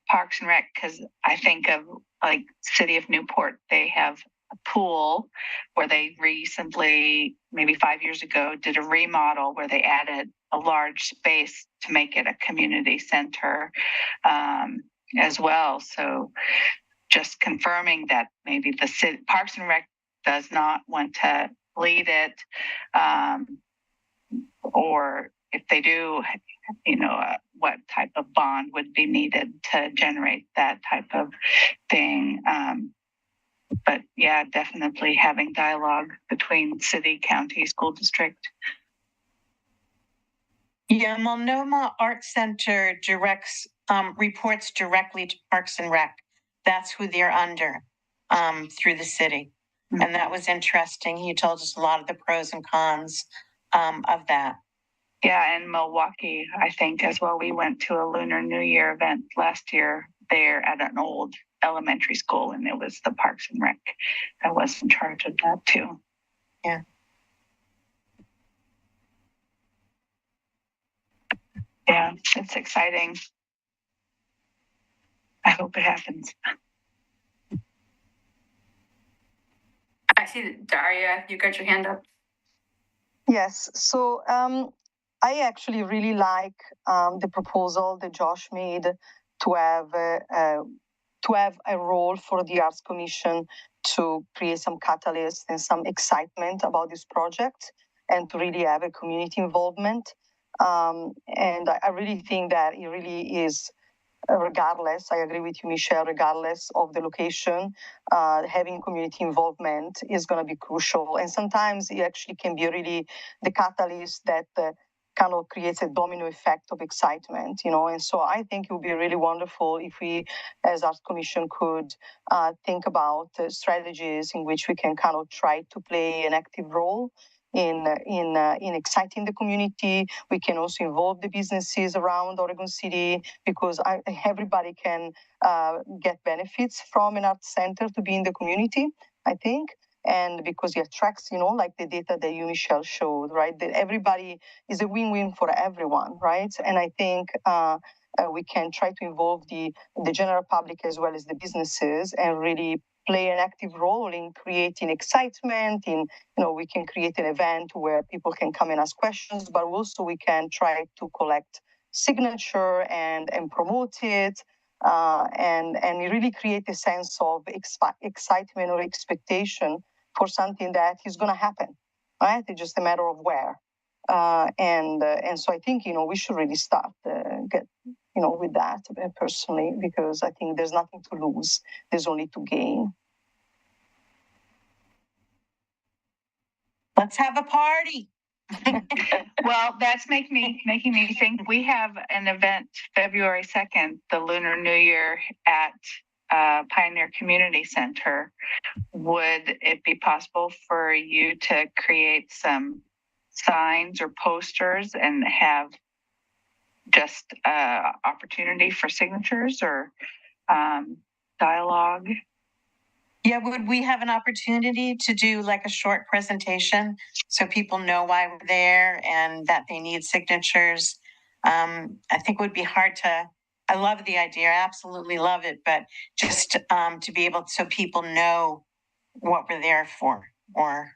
Parks and Rec, because I think of like City of Newport, they have a pool where they recently, maybe 5 years ago, did a remodel where they added a large space to make it a community center as well. So just confirming that maybe the city, Parks and Rec does not want to lead it, or if they do, what type of bond would be needed to generate that type of thing. But yeah, definitely having dialogue between city, county, school district. Yeah, Multnomah Arts Center reports directly to Parks and Rec. That's who they're under through the city. Mm-hmm. And that was interesting. He told us a lot of the pros and cons of that. Yeah, and Milwaukee, I think as well. We went to a Lunar New Year event last year there at an old elementary school, and it was the Parks and Rec that was in charge of that too. Yeah. Yeah, it's exciting. I hope it happens. I see that Daria, you got your hand up. Yes. So I actually really like the proposal that Josh made to have a role for the Arts Commission to create some catalyst and some excitement about this project and to really have a community involvement. And I really think that it really is, regardless, I agree with you, Michelle, regardless of the location, having community involvement is going to be crucial. And sometimes it actually can be really the catalyst that kind of creates a domino effect of excitement, you know. And so I think it would be really wonderful if we, as Arts Commission, could think about strategies in which we can kind of try to play an active role in exciting the community. We can also involve the businesses around Oregon City because everybody can get benefits from an art center to be in the community, I think. And because it attracts, you know, like the data that you, Michelle, showed, right? That everybody is a win-win for everyone, right? And I think we can try to involve the general public as well as the businesses and really play an active role in creating excitement. In, you know, we can create an event where people can come and ask questions, but also we can try to collect signature and promote it. And really create a sense of excitement or expectation for something that is going to happen, right? It's just a matter of where. And so I think, you know, we should really start with that personally, because I think there's nothing to lose. There's only to gain. Let's have a party. Well, that's making me think we have an event February 2nd, the Lunar New Year at Pioneer Community Center. Would it be possible for you to create some signs or posters and have just opportunity for signatures or dialogue? Yeah, would we have an opportunity to do like a short presentation so people know why we're there and that they need signatures? I think it would be hard to, I love the idea, I absolutely love it, but just to be able, so people know what we're there for, or,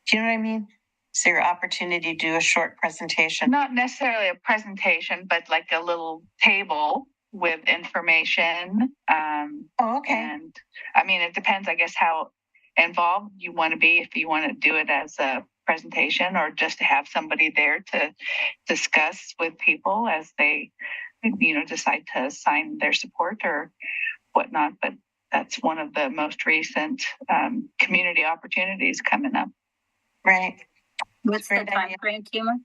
do you know what I mean? Is there an opportunity to do a short presentation? Not necessarily a presentation, but like a little table with information. Oh, okay. And I mean, it depends, I guess, how involved you want to be, if you want to do it as a presentation or just to have somebody there to discuss with people as they, you know, decide to sign their support or whatnot. But that's one of the most recent community opportunities coming up. Right. What's the time frame, Kima?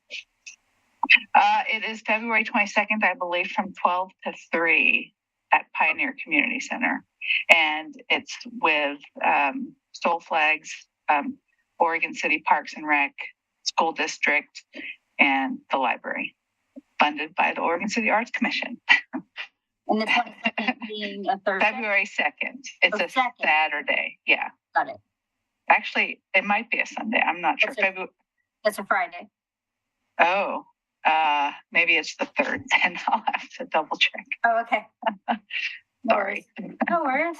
It is February 22nd, I believe, from 12 to 3 at Pioneer Community Center. And it's with Soul Flags, Oregon City Parks and Rec, School District, and the library, funded by the Oregon City Arts Commission. And the 22nd being a Thursday? February 2nd. It's a Saturday. Yeah. Got it. Actually, it might be a Sunday. I'm not sure. It's a Friday. Oh, maybe it's the 3rd, and I'll have to double check. Oh, okay. Sorry. No worries.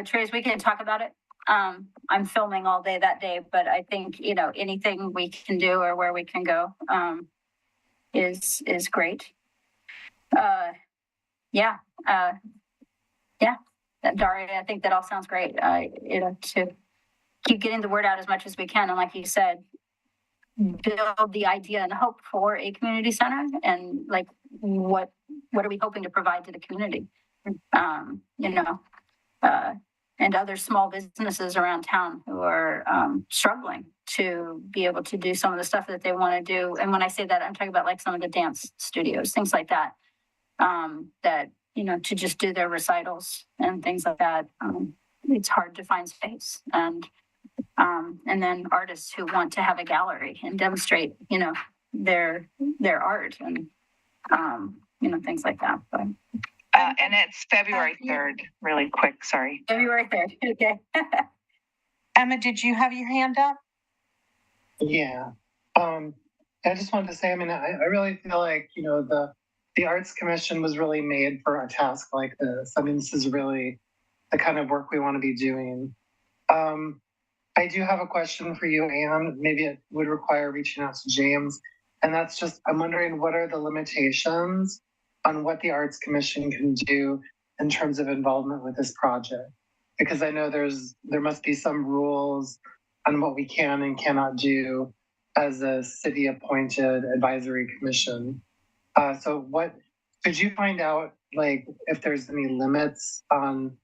Trace, we can talk about it. I'm filming all day that day, but I think, you know, anything we can do or where we can go is great. Daria, I think that all sounds great. You know, to keep getting the word out as much as we can, and like you said, build the idea and hope for a community center, and like what are we hoping to provide to the community, and other small businesses around town who are struggling to be able to do some of the stuff that they want to do. And when I say that, I'm talking about like some of the dance studios, things like that, that, you know, to just do their recitals and things like that. It's hard to find space, and then artists who want to have a gallery and demonstrate, you know, their art and, you know, things like that. But and it's February 3rd, really quick, sorry. February 3rd, okay. Emma, did you have your hand up? Yeah. I just wanted to say, I mean, I really feel like, you know, the Arts Commission was really made for a task like this. I mean, this is really the kind of work we want to be doing. I do have a question for you, Anne. Maybe it would require reaching out to James. And that's just, I'm wondering, what are the limitations on what the Arts Commission can do in terms of involvement with this project? Because I know there must be some rules on what we can and cannot do as a city appointed advisory commission. So what, could you find out like if there's any limits on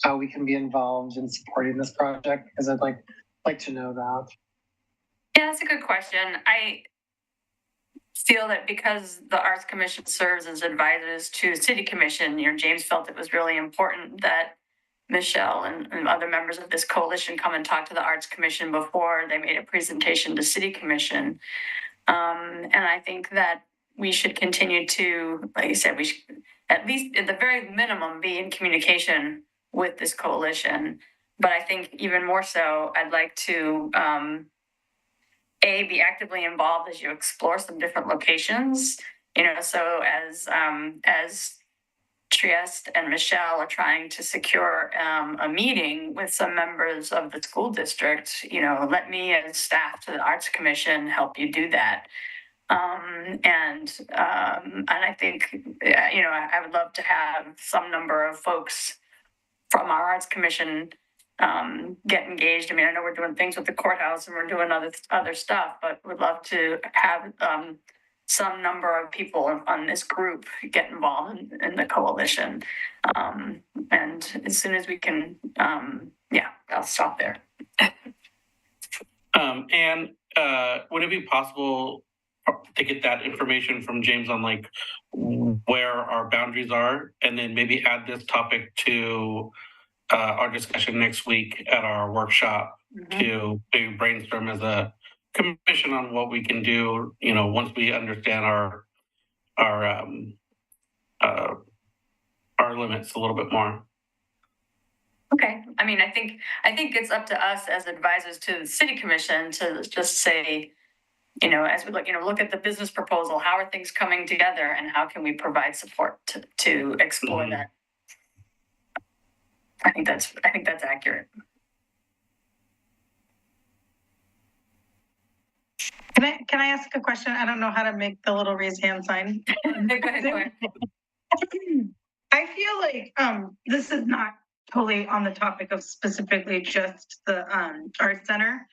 how we can be involved in supporting this project? Because I'd like to know that. Yeah, that's a good question. I feel that because the Arts Commission serves as advisors to City Commission, James felt it was really important that Michelle and other members of this coalition come and talk to the Arts Commission before they made a presentation to City Commission. And I think that we should continue to, like I said, we should at least at the very minimum be in communication with this coalition. But I think even more so, I'd like to be actively involved as you explore some different locations. So as Trieste and Michelle are trying to secure a meeting with some members of the school district, let me as staff to the Arts Commission help you do that. And I think, I would love to have some number of folks from our Arts Commission get engaged. I mean, I know we're doing things with the courthouse and we're doing other stuff, but would love to have some number of people on this group get involved in the coalition. And as soon as we can, I'll stop there. And would it be possible to get that information from James on like where our boundaries are, and then maybe add this topic to our discussion next week at our workshop to brainstorm as a commission on what we can do, once we understand our limits a little bit more. Okay. I mean, I think it's up to us as advisors to the City Commission to just say, as we look at the business proposal, how are things coming together and how can we provide support to explore that? I think that's accurate. Can I ask a question? I don't know how to make the little raise hand sign. Go ahead. I feel like this is not totally on the topic of specifically just the art center,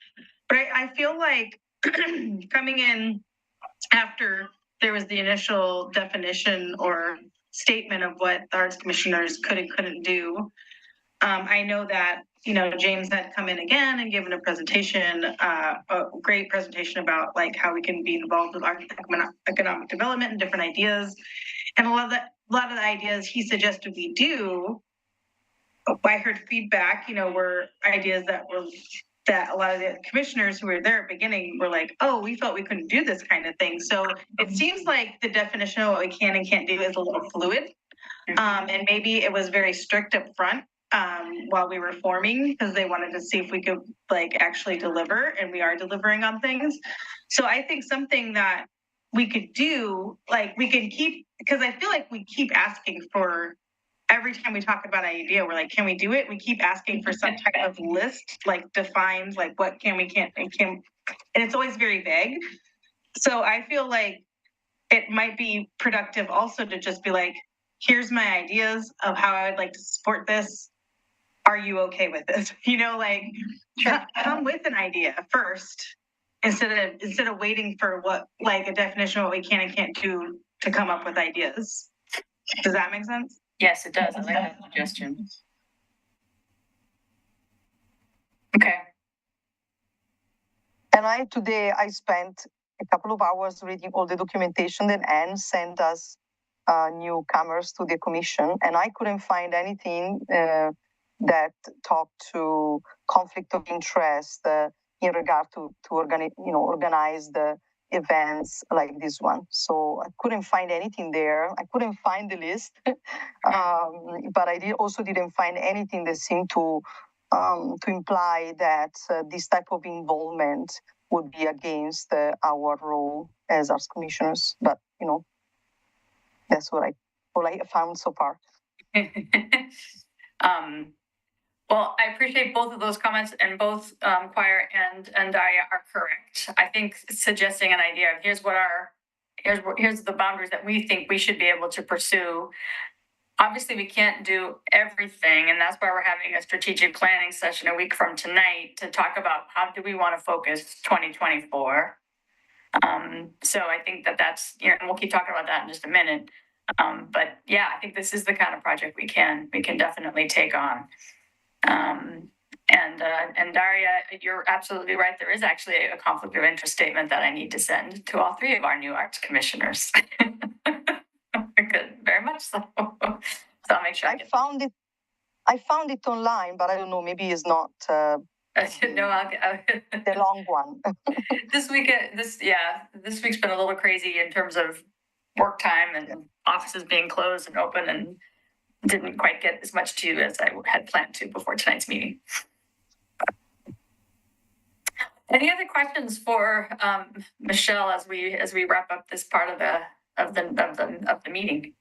but I feel like coming in after there was the initial definition or statement of what the arts commissioners could and couldn't do. I know that, James had come in again and given a presentation, a great presentation about like how we can be involved with economic development and different ideas. And a lot of the ideas he suggested we do, I heard feedback, were ideas that a lot of the commissioners who were there at the beginning were like, oh, we felt we couldn't do this kind of thing. So it seems like the definition of what we can and can't do is a little fluid. And maybe it was very strict up front while we were forming, because they wanted to see if we could like actually deliver, and we are delivering on things. So I think something that we could do, like we can keep, because I feel like we keep asking for, every time we talk about an idea, we're like, can we do it? We keep asking for some type of list, like defines like what can we can't and can, and it's always very vague. So I feel like it might be productive also to just be like, here's my ideas of how I would like to support this. Are you okay with this? Come with an idea first instead of waiting for what, like a definition of what we can and can't do to come up with ideas. Does that make sense? Yes, it does. I like that suggestion. Okay. And today I spent a couple of hours reading all the documentation that Anne sent us newcomers to the commission, and I couldn't find anything that talked to conflict of interest in regard to organize the events like this one. So I couldn't find anything there. I couldn't find the list, but I didn't find anything that seemed to imply that this type of involvement would be against our role as arts commissioners. But that's what I found so far. Well, I appreciate both of those comments, and both choir and Daria are correct. I think suggesting an idea of here's the boundaries that we think we should be able to pursue. Obviously, we can't do everything, and that's why we're having a strategic planning session a week from tonight to talk about how do we want to focus 2024. So I think that's, you know, we'll keep talking about that in just a minute. But yeah, I think this is the kind of project we can definitely take on. And Daria, you're absolutely right. There is actually a conflict of interest statement that I need to send to all three of our new arts commissioners. Good, very much so. So I'll make sure I found it online, but I don't know. Maybe it's not no, the long one. This week's been a little crazy in terms of work time and offices being closed and open, and didn't quite get as much to you as I had planned to before tonight's meeting. Any other questions for Michelle as we wrap up this part of the meeting?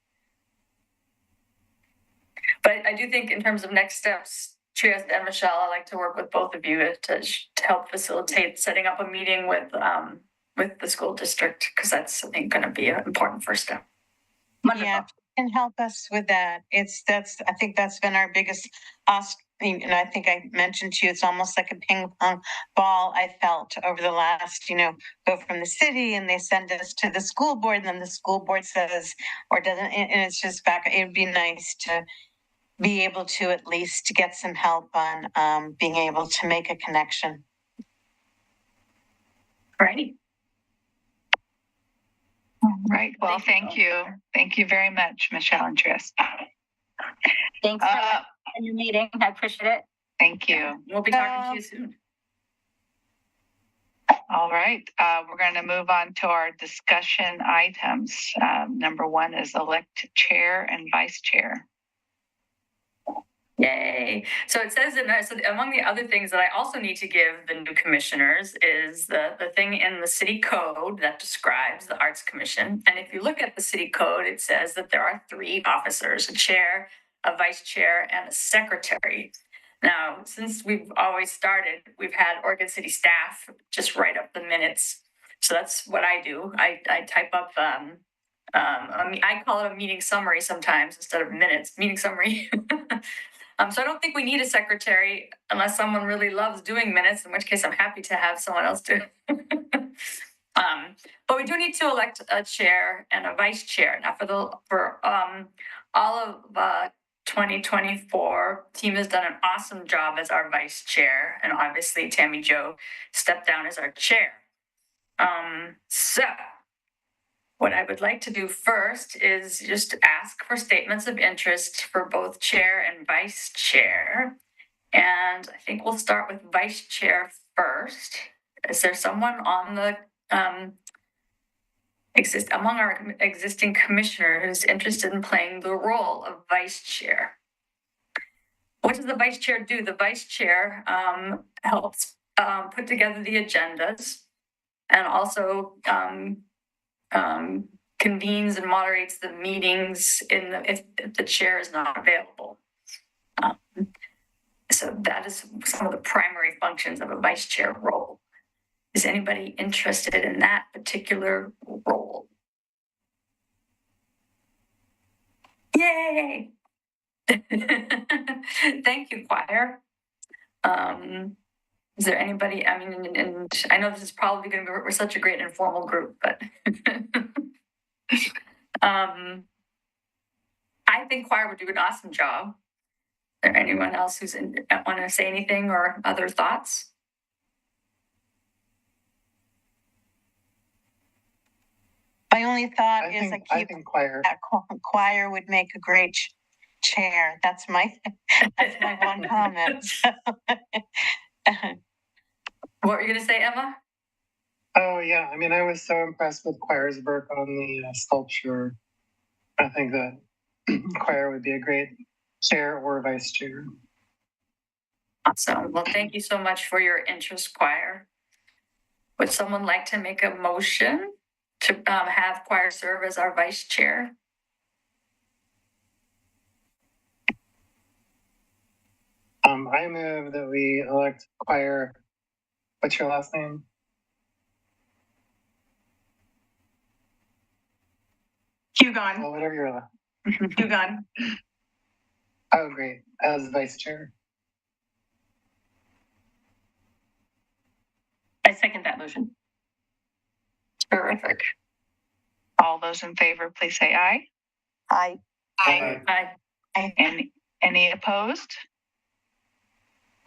But I do think in terms of next steps, Trieste and Michelle, I'd like to work with both of you to help facilitate setting up a meeting with the school district, because that's, I think, going to be an important first step. Wonderful. Yeah, can help us with that. I think that's been our biggest ask. And I think I mentioned to you, it's almost like a ping pong ball. I felt over the last, go from the city and they send us to the school board, and then the school board says, or doesn't, and it's just back. It would be nice to be able to at least get some help on being able to make a connection. Right. Right. Well, thank you. Thank you very much, Michelle and Trieste. Thanks for your meeting. I appreciate it. Thank you. We'll be talking to you soon. All right. We're going to move on to our discussion items. Number one is elect chair and vice chair. Yay. So it says in there, so among the other things that I also need to give the new commissioners is the thing in the city code that describes the Arts Commission. And if you look at the city code, it says that there are 3 officers: a chair, a vice chair, and a secretary. Now, since we've always started, we've had Oregon City staff just write up the minutes. So that's what I do. I type up, I call it a meeting summary sometimes instead of minutes, meeting summary. So I don't think we need a secretary unless someone really loves doing minutes, in which case I'm happy to have someone else do it. But we do need to elect a chair and a vice chair. Now for all of 2024, team has done an awesome job as our vice chair, and obviously Tammy Jo stepped down as our chair. So what I would like to do first is just ask for statements of interest for both chair and vice chair. And I think we'll start with vice chair first. Is there someone on the among our existing commissioner who's interested in playing the role of vice chair? What does the vice chair do? The vice chair helps put together the agendas, and also convenes and moderates the meetings if the chair is not available. So that is some of the primary functions of a vice chair role. Is anybody interested in that particular role? Yay! Thank you, choir. Is there anybody? I mean, and I know this is probably going to be, we're such a great informal group, but I think choir would do an awesome job. Is there anyone else who's want to say anything or other thoughts? My only thought is I think choir. Choir would make a great chair. That's my one comment. What were you going to say, Emma? Oh yeah, I mean, I was so impressed with choir's work on the sculpture. I think that choir would be a great chair or vice chair. Awesome. Well, thank you so much for your interest, choir. Would someone like to make a motion to have choir serve as our vice chair? I move that we elect choir. What's your last name? Hugon. Well, whatever your last. Hugon. Oh, great. As vice chair. I second that motion. Terrific. All those in favor, please say aye. Aye. Aye. Any opposed?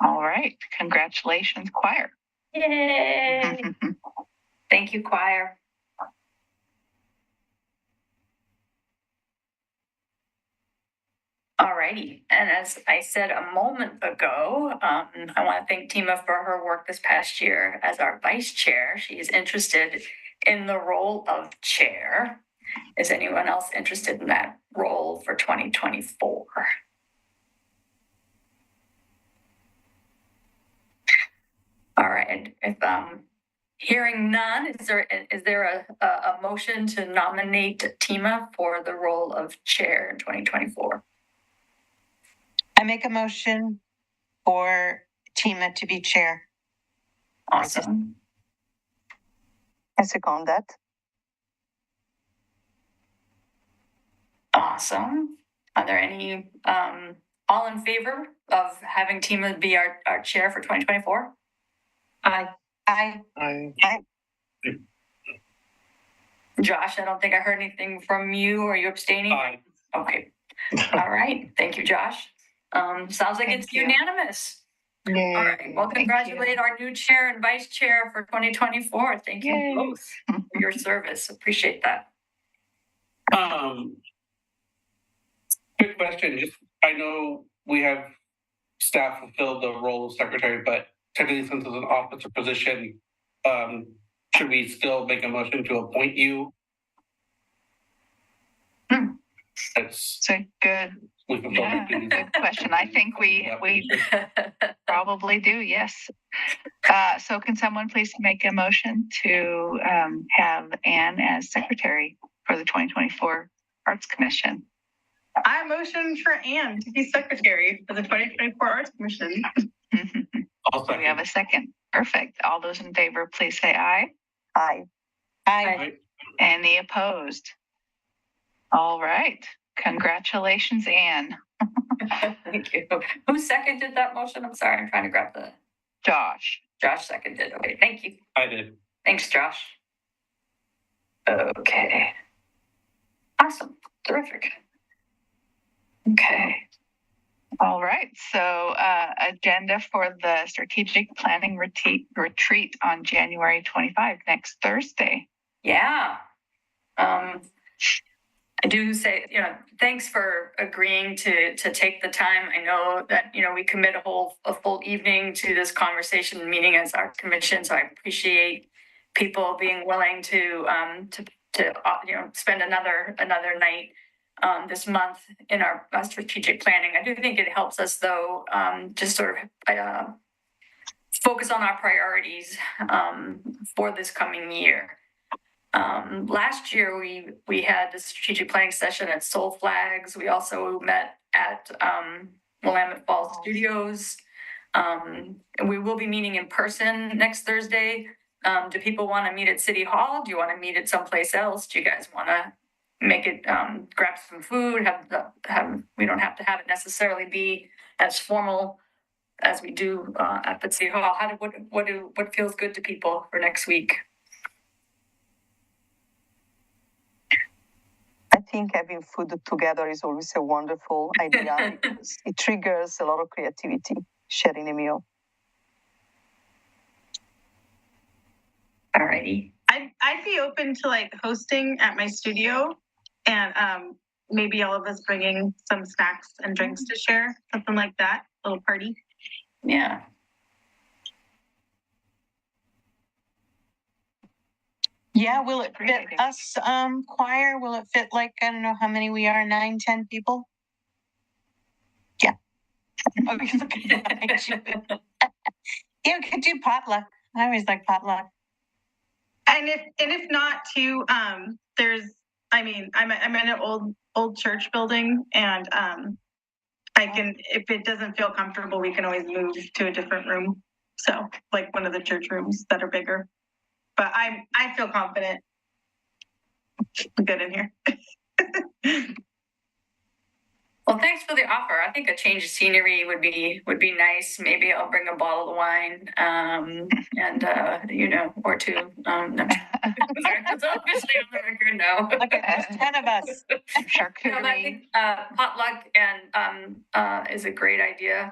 All right. Congratulations, choir. Yay! Thank you, choir. Alrighty, and as I said a moment ago, I want to thank Tima for her work this past year as our vice chair. She is interested in the role of chair. Is anyone else interested in that role for 2024? All right, if hearing none, is there a motion to nominate Tima for the role of chair in 2024? I make a motion for Tima to be chair. Awesome. I second that. Awesome. Are there any all in favor of having Tima be our chair for 2024? Aye. Aye. Aye. Josh, I don't think I heard anything from you. Are you abstaining? Aye. Okay. All right. Thank you, Josh. Sounds like Thank it's you. unanimous. Yay. All right. Well, Thank congratulate our new chair and vice chair for 2024. Thank you Yay. both for your service. Appreciate that. Quick question, just, I know we have staff fulfill the role of secretary, but technically since it's an officer position, should we still make a motion to appoint you? That's, So good. we fulfill Yeah, the duties. good question. I think we probably do. Yes. So can someone please make a motion to have Anne as secretary for the 2024 Arts Commission? I motion for Anne to be secretary for the 2024 Arts Commission. I'll Do we have a second? Perfect. All those in favor, please say aye. Aye. Aye. Any opposed? All right. Congratulations, Anne. Thank you. Who seconded that motion? I'm sorry, I'm trying to grab the. Josh. Josh seconded. Okay, thank you. I did. Thanks, Josh. Okay. Awesome. Terrific. Okay. All right. So agenda for the strategic planning retreat on January 25, next Thursday. Yeah. I do say, thanks for agreeing to take the time. I know that, we commit a full evening to this conversation meeting as our commission. So I appreciate people being willing to spend another night this month in our strategic planning. I do think it helps us though, just sort of focus on our priorities for this coming year. Last year we had the strategic planning session at Soul Flags. We also met at Willamette Falls Studios. And we will be meeting in person next Thursday. Do people want to meet at City Hall? Do you want to meet at someplace else? Do you guys want to make it grab some food? We don't have to have it necessarily be as formal as we do at the City Hall. What feels good to people for next week? I think having food together is always a wonderful idea because it triggers a lot of creativity, sharing a meal. Alrighty. I'd be open to like hosting at my studio and maybe all of us bringing some snacks and drinks to share, something like that, a little party. Yeah. Yeah, will it Great fit idea. us, choir? Will it fit like, I don't know how many we are, 9, 10 people? Yeah. Oh, you're looking at you. Yeah, we could do potluck. I always like potluck. And if not too, I'm in an old church building and if it doesn't feel comfortable, we can always move to a different room. So like one of the church rooms that are bigger. But I feel confident. I'm good in here. Well, thanks for the offer. I think a change of scenery would be nice. Maybe I'll bring a bottle of wine, and or two. No. Sorry, that's officially on the record. No. Okay, there's 10 of us. No, but I think potluck is a great idea,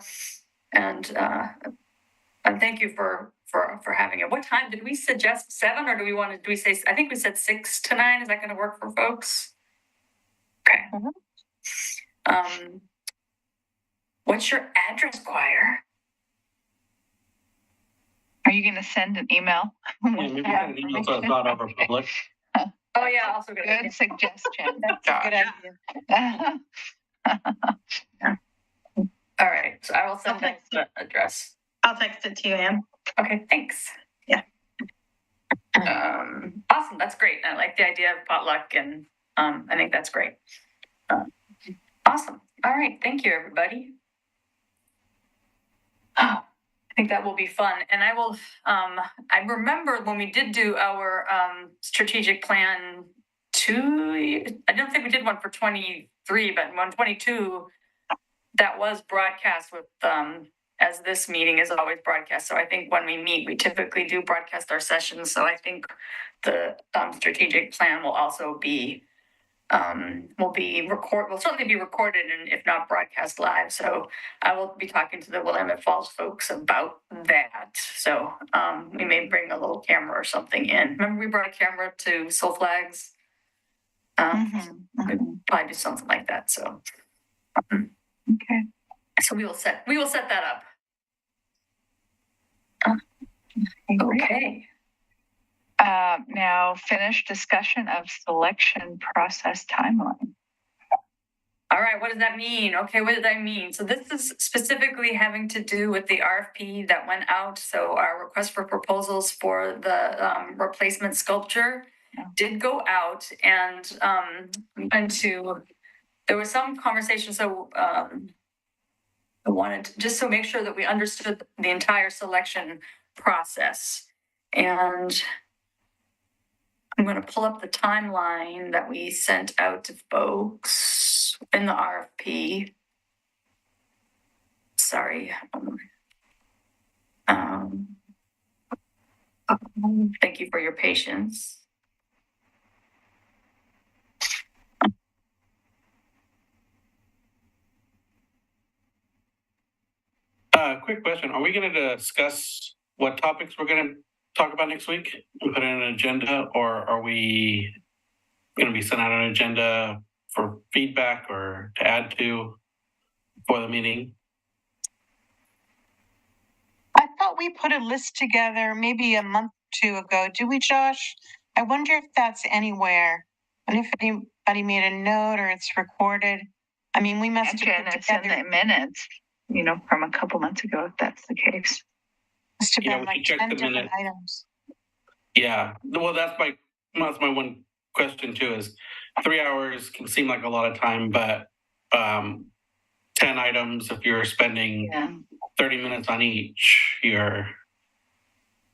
and thank you for having it. What time did we suggest? 7, or do we say? I think we said 6 to 9. Is that going to work for folks? Okay. Mm-hmm. What's your address, choir? Are you going to send an email? Maybe send an email so it's not over public. Oh yeah, also good suggestion. That's a good idea. All right, so I will send the address. I'll text it to you, Anne. Okay, thanks. Yeah. Awesome, that's great. I like the idea of potluck, and I think that's great. Awesome. All right, thank you, everybody. Oh, I think that will be fun. And I will, I remember when we did do our strategic plan I don't think we did one for 23, but 122, that was broadcast with, as this meeting is always broadcast. So I think when we meet, we typically do broadcast our sessions. So I think the strategic plan will also be will certainly be recorded, and if not broadcast live. So I will be talking to the Willamette Falls folks about that. So we may bring a little camera or something in. Remember we brought a camera to Soul Flags? We'd probably do something like that. So okay. So we will set that up. Okay. Now finish discussion of selection process timeline. All right, what does that mean? Okay, what does that mean? So this is specifically having to do with the RFP that went out. So our request for proposals for the replacement sculpture did go out, and there was some conversation. So I wanted to just make sure that we understood the entire selection process, and I'm going to pull up the timeline that we sent out to folks in the RFP. Sorry. Thank you for your patience. Quick question. Are we going to discuss what topics we're going to talk about next week and put in an agenda, or are we going to be sent out an agenda for feedback or to add to for the meeting? I thought we put a list together maybe a month or 2 ago. Did we, Josh? I wonder if that's anywhere, and if anybody made a note or it's recorded. I mean, we must have put it's in the minutes, from a couple months ago, if that's the case. Must have been like 10 different items. Yeah, well, that's my one question too. Is 3 hours can seem like a lot of time, but 10 items, if you're spending 30 minutes on each, you're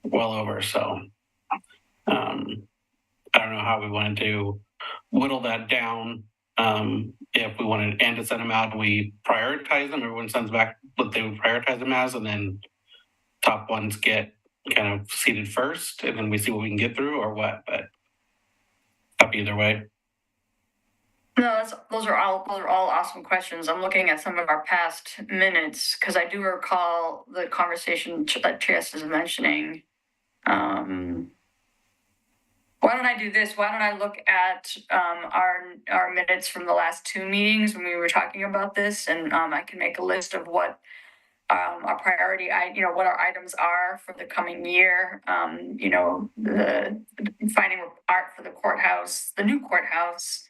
well over. So I don't know how we wanted to whittle that down. If we wanted and to send them out, we prioritize them. Everyone sends back what they would prioritize them as, and then top ones get kind of seated first, and then we see what we can get through or what. But up either way. No, those are all awesome questions. I'm looking at some of our past minutes because I do recall the conversation that Trieste is mentioning. Why don't I do this? Why don't I look at our minutes from the last 2 meetings when we were talking about this, and I can make a list of what our priority, what our items are for the coming year. The finding art for the courthouse, the new courthouse,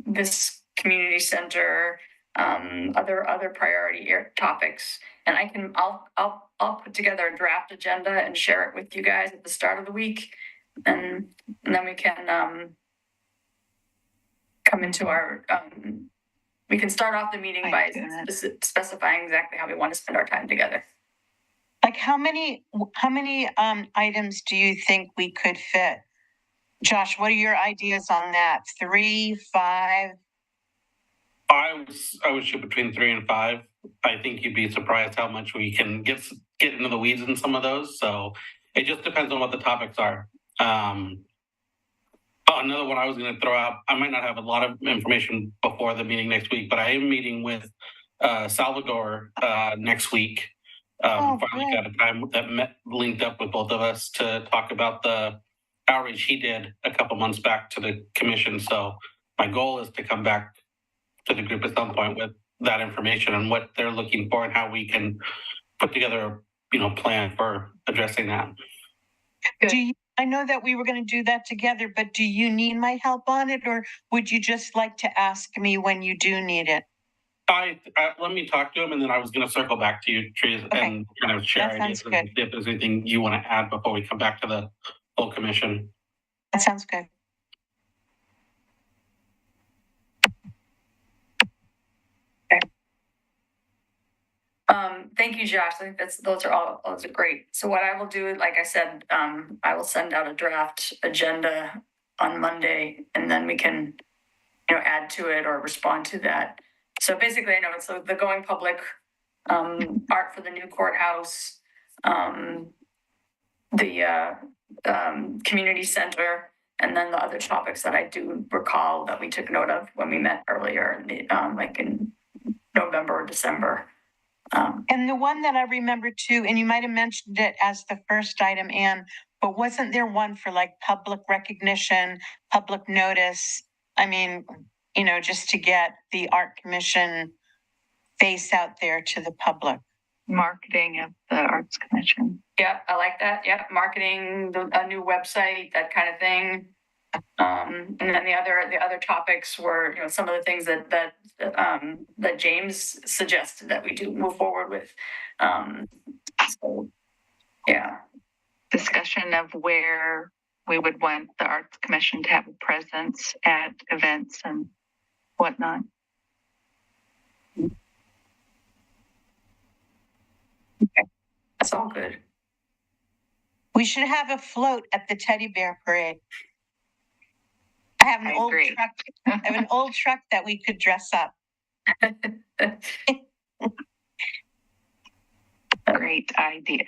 this community center, other priority topics, and I'll put together a draft agenda and share it with you guys at the start of the week, and then we can come into our we can start off the meeting by specifying exactly how we want to spend our time together. Like how many items do you think we could fit? Josh, what are your ideas on that? 3, 5? I would shoot between 3 and 5. I think you'd be surprised how much we can get into the weeds in some of those. So it just depends on what the topics are. Another one I was going to throw out, I might not have a lot of information before the meeting next week, but I am meeting with Salvador next week. Finally got a time that linked up with both of us to talk about the outreach he did a couple months back to the commission. So my goal is to come back to the group at some point with that information and what they're looking for and how we can put together a plan for addressing that. I know that we were going to do that together, but do you need my help on it, or would you just like to ask me when you do need it? Let me talk to him, and then I was going to circle back to you, Trees, and kind of share ideas and see if there's anything you want to add before we come back to the full commission. That sounds good. Thank you, Josh. I think those are great. So what I will do, like I said, I will send out a draft agenda on Monday, and then we can, add to it or respond to that. So basically, I know it's the going public, art for the new courthouse, the community center, and then the other topics that I do recall that we took note of when we met earlier, like in November or December. And the one that I remember too, and you might have mentioned it as the first item, Anne, but wasn't there one for like public recognition, public notice? I mean, just to get the art commission face out there to the public. Marketing of the arts commission. Yeah, I like that. Yeah, marketing, a new website, that kind of thing. And then the other topics were, some of the things that James suggested that we do move forward with. So, yeah. Discussion of where we would want the Arts Commission to have a presence at events and whatnot. Okay, that's all good. We should have a float at the teddy bear parade. I have an old truck. I have an old truck that we could dress up. Great idea.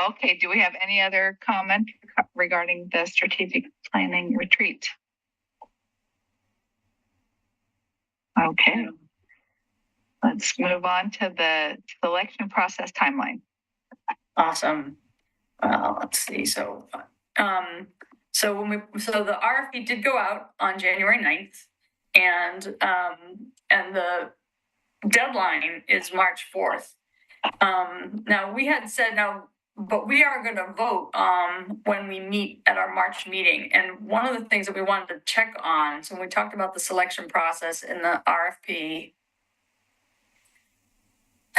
Okay, do we have any other comment regarding the strategic planning retreat? Okay. Let's move on to the selection process timeline. Awesome. Let's see. So the RFP did go out on January 9th, and the deadline is March 4th. Now we had said but we are going to vote when we meet at our March meeting. And one of the things that we wanted to check on, so when we talked about the selection process in the RFP,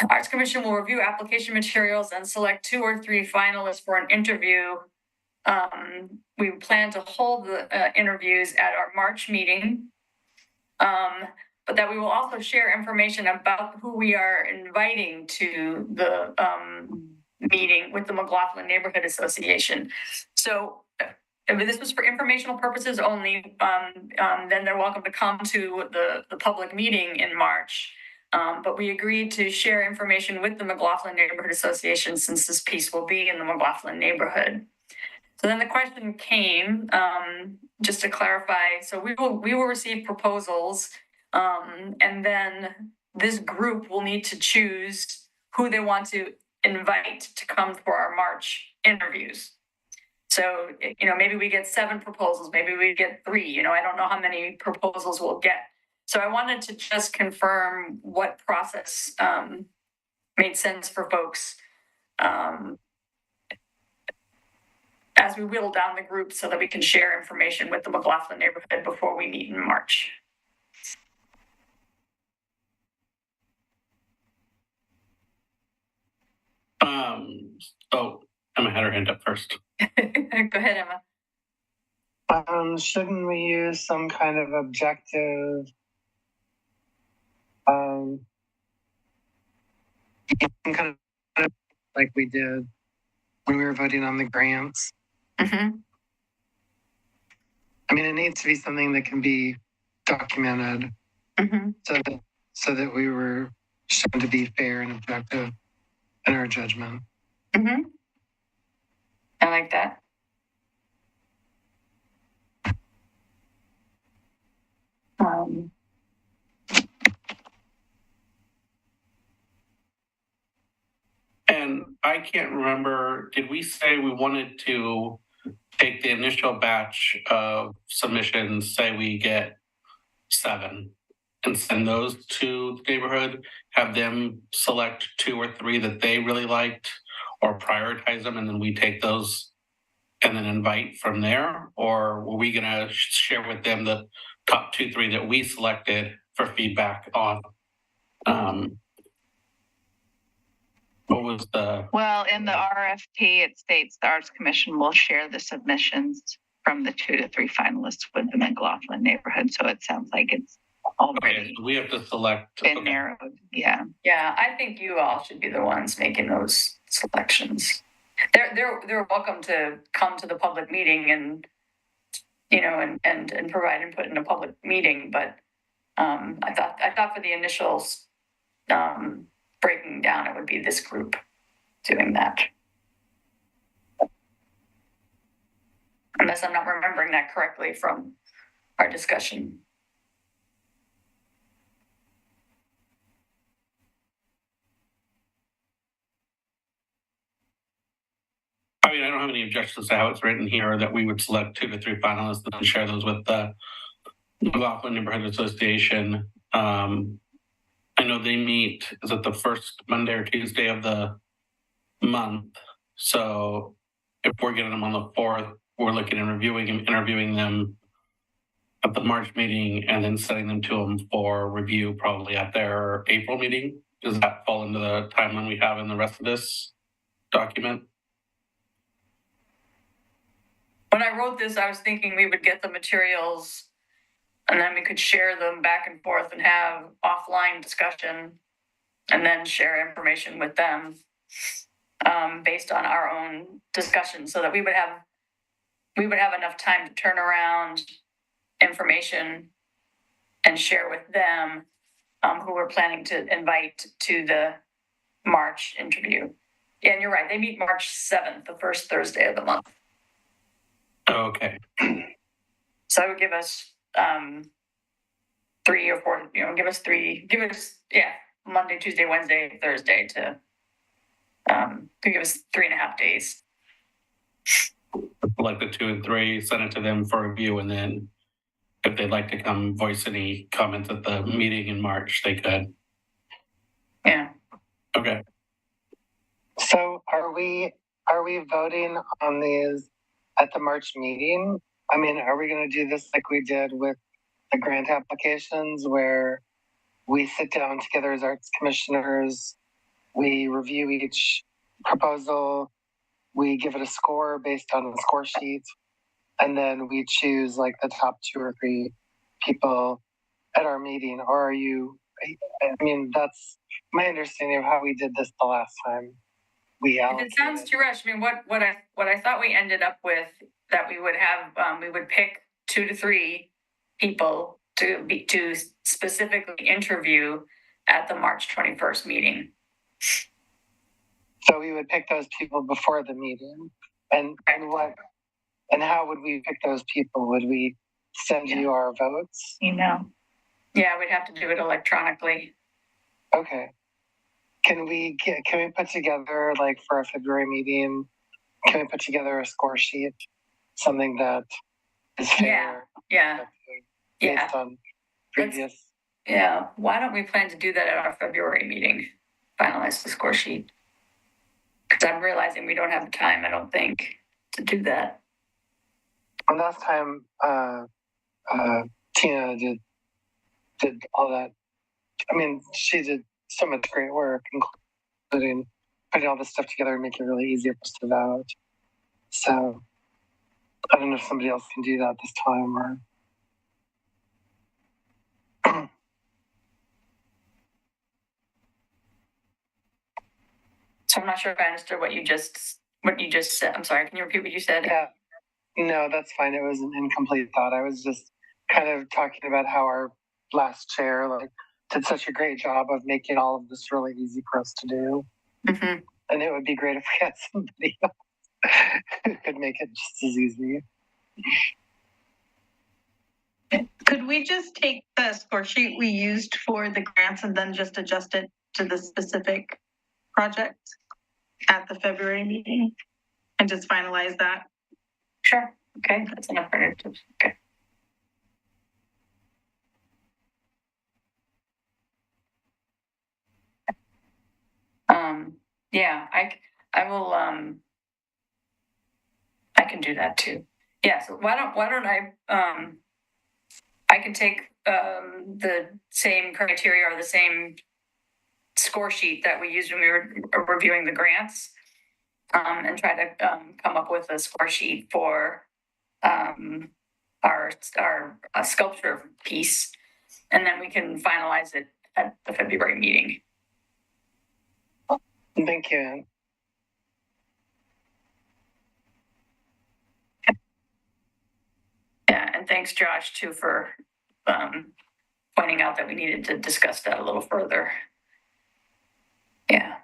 the Arts Commission will review application materials and select 2 or 3 finalists for an interview. We plan to hold the interviews at our March meeting, but that we will also share information about who we are inviting to the meeting with the McLaughlin Neighborhood Association. So if this was for informational purposes only, then they're welcome to come to the public meeting in March. But we agreed to share information with the McLaughlin Neighborhood Association since this piece will be in the McLaughlin neighborhood. So then the question came, just to clarify, so we will receive proposals, and then this group will need to choose who they want to invite to come for our March interviews. So, maybe we get 7 proposals, maybe we get 3, I don't know how many proposals we'll get. So I wanted to just confirm what process made sense for folks as we whittle down the group so that we can share information with the McLaughlin neighborhood before we meet in March. Emma had her hand up first. Go ahead, Emma. Shouldn't we use some kind of objective? Some kind of like we did when we were voting on the grants. Mm-hmm. I mean, it needs to be something that can be documented, Mm-hmm. so that we were shown to be fair and objective in our judgment. Mm-hmm. I like that. And I can't remember, did we say we wanted to take the initial batch of submissions, say we get 7, and send those to the neighborhood, have them select 2 or 3 that they really liked, or prioritize them, and then we take those and then invite from there? Or were we gonna share with them the top 2, 3 that we selected for feedback on? What was the? Well, in the RFP, it states the Arts Commission will share the submissions from the 2 to 3 finalists with the McLaughlin neighborhood. So it sounds like it's already Okay, so we have to select. been narrowed. Yeah. Yeah, I think you all should be the ones making those selections. They're welcome to come to the public meeting and, you know, and provide input in a public meeting, but I thought for the initials, breaking down, it would be this group doing that. Unless I'm not remembering that correctly from our discussion. I mean, I don't have any objections to how it's written here, that we would select 2 to 3 finalists and share those with the McLaughlin Neighborhood Association. I know they meet, is it the first Monday or Tuesday of the month? So if we're getting them on the 4th, we're looking at interviewing them at the March meeting and then sending them to them for review probably at their April meeting. Does that fall into the timeline we have in the rest of this document? When I wrote this, I was thinking we would get the materials and then we could share them back and forth and have offline discussion and then share information with them based on our own discussion, so that we would have enough time to turn around information and share with them who we're planning to invite to the March interview. Yeah, and you're right. They meet March 7th, the first Thursday of the month. Okay. So it would give us 3 or 4, give us Monday, Tuesday, Wednesday, Thursday to give us 3.5 days. Like the 2 and 3, send it to them for review, and then if they'd like to come voice any comments at the meeting in March, they could. Yeah. Okay. So are we voting on these at the March meeting? I mean, are we going to do this like we did with the grant applications, where we sit down together as arts commissioners, we review each proposal, we give it a score based on the score sheet, and then we choose like the top 2 or 3 people at our meeting? Or are you, I mean, that's my understanding of how we did this the last time. If it sounds too rushed, I mean, what I thought we ended up with, that we would have, we would pick 2 to 3 people to specifically interview at the March 21st meeting. So we would pick those people before the meeting, and how would we pick those people? Would we send you our votes? Yeah, we'd have to do it electronically. Okay. Can we put together, like, for a February meeting, can we put together a score sheet, something that is fair? Yeah. Based on previous. Why don't we plan to do that at our February meeting? Finalize the score sheet. Because I'm realizing we don't have the time, I don't think, to do that. And last time, Tina did all that. I mean, she did so much great work, including putting all this stuff together and making it really easy for us to vote. So I don't know if somebody else can do that this time or. So I'm not sure if I understood what you just said. I'm sorry. Can you repeat what you said? Yeah. No, that's fine. It was an incomplete thought. I was just kind of talking about how our last chair did such a great job of making all of this really easy for us to do. Mm-hmm. And it would be great if we had somebody else who could make it just as easy. Could we just take the score sheet we used for the grants and then just adjust it to the specific project at the February meeting and just finalize that? Sure. Okay, that's enough for it. Okay. Yeah, I will, I can do that too. Yeah, so why don't I can take, the same criteria or the same score sheet that we used when we were reviewing the grants, and try to, come up with a score sheet for, our sculpture piece, and then we can finalize it at the February meeting. Thank you. Yeah, and thanks, Josh, too, for pointing out that we needed to discuss that a little further. Yeah.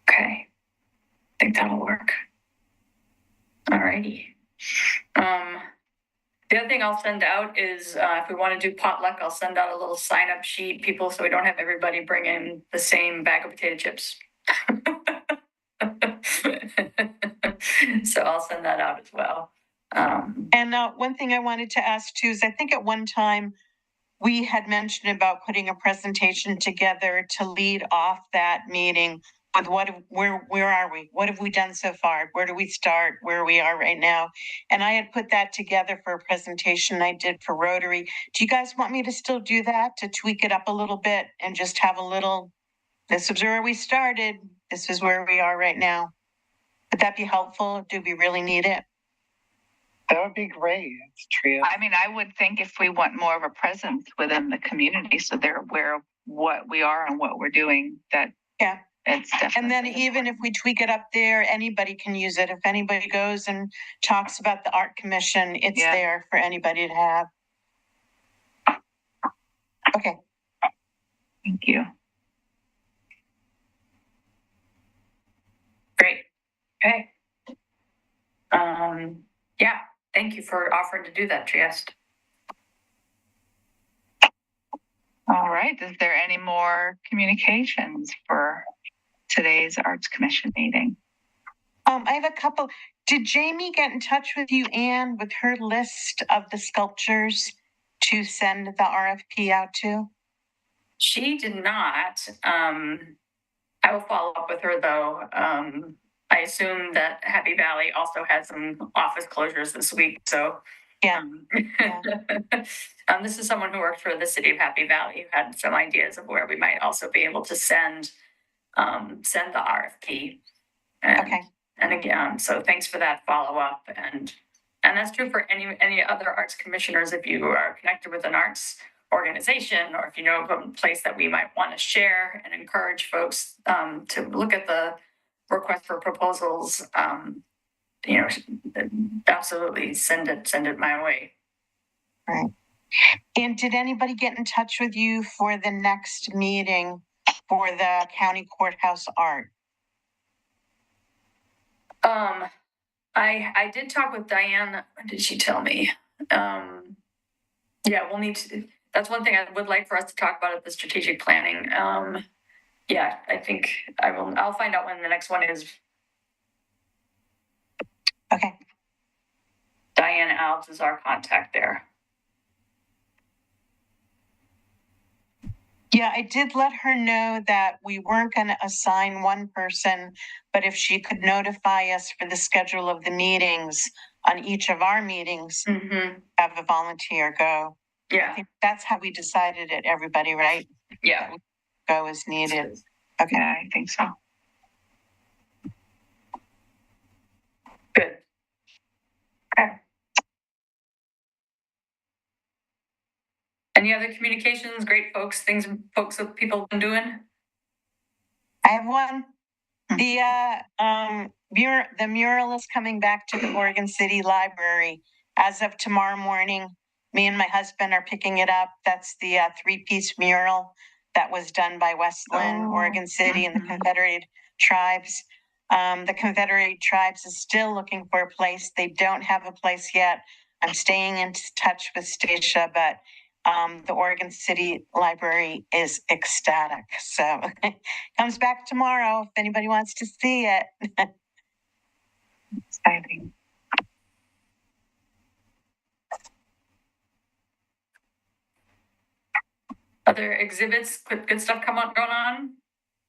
Okay. I think that'll work. All righty. The other thing I'll send out is, if we want to do potluck, I'll send out a little sign-up sheet, people, so we don't have everybody bring in the same bag of potato chips. So I'll send that out as well. And one thing I wanted to ask too is I think at one time we had mentioned about putting a presentation together to lead off that meeting with where are we? What have we done so far? Where do we start? Where we are right now? And I had put that together for a presentation I did for Rotary. Do you guys want me to still do that, to tweak it up a little bit and just have a little, this is where we started, this is where we are right now? Would that be helpful? Do we really need it? That would be great, Tria. I mean, I would think if we want more of a presence within the community, so they're aware of what we are and what we're doing, that yeah, it's definitely. And then even if we tweak it up there, anybody can use it. If anybody goes and talks about the art commission, it's there for anybody to have. Okay. Thank you. Great. Okay. Yeah, thank you for offering to do that, Trieste. All right. Is there any more communications for today's Arts Commission meeting? I have a couple. Did Jamie get in touch with you, Anne, with her list of the sculptures to send the RFP out to? She did not. I will follow up with her though. I assume that Happy Valley also had some office closures this week, so. Yeah. This is someone who worked for the city of Happy Valley, who had some ideas of where we might also be able to send the RFP. And again, so thanks for that follow up, and that's true for any other arts commissioners. If you are connected with an arts organization, or if you know of a place that we might want to share and encourage folks to look at the request for proposals, absolutely send it my way. Right. And did anybody get in touch with you for the next meeting for the county courthouse art? I did talk with Diane. What did she tell me? Yeah, we'll need to. That's one thing I would like for us to talk about at the strategic planning. Yeah, I think I will. I'll find out when the next one is. Okay. Diane Alves is our contact there. Yeah, I did let her know that we weren't going to assign one person, but if she could notify us for the schedule of the meetings on each of our meetings, have a volunteer go. Yeah. I think that's how we decided it, everybody, right? Yeah. Go as needed. Okay. Yeah, I think so. Good. Any other communications, great folks, folks that people have been doing? I have one. The mural is coming back to the Oregon City Library as of tomorrow morning. Me and my husband are picking it up. That's the three-piece mural that was done by Westland, Oregon City, and the Confederated Tribes. The Confederated Tribes is still looking for a place. They don't have a place yet. I'm staying in touch with Stacia, but the Oregon City Library is ecstatic. So comes back tomorrow if anybody wants to see it. Exciting. Other exhibits, good stuff going on?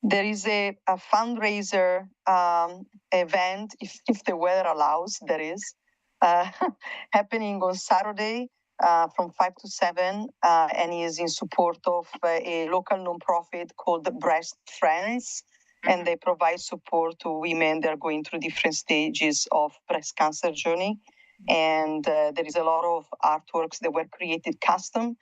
There is a fundraiser event, if the weather allows, there is, happening on Saturday from 5 to 7, and is in support of a local nonprofit called Breast Friends. And they provide support to women that are going through different stages of breast cancer journey. And there is a lot of artworks that were created custom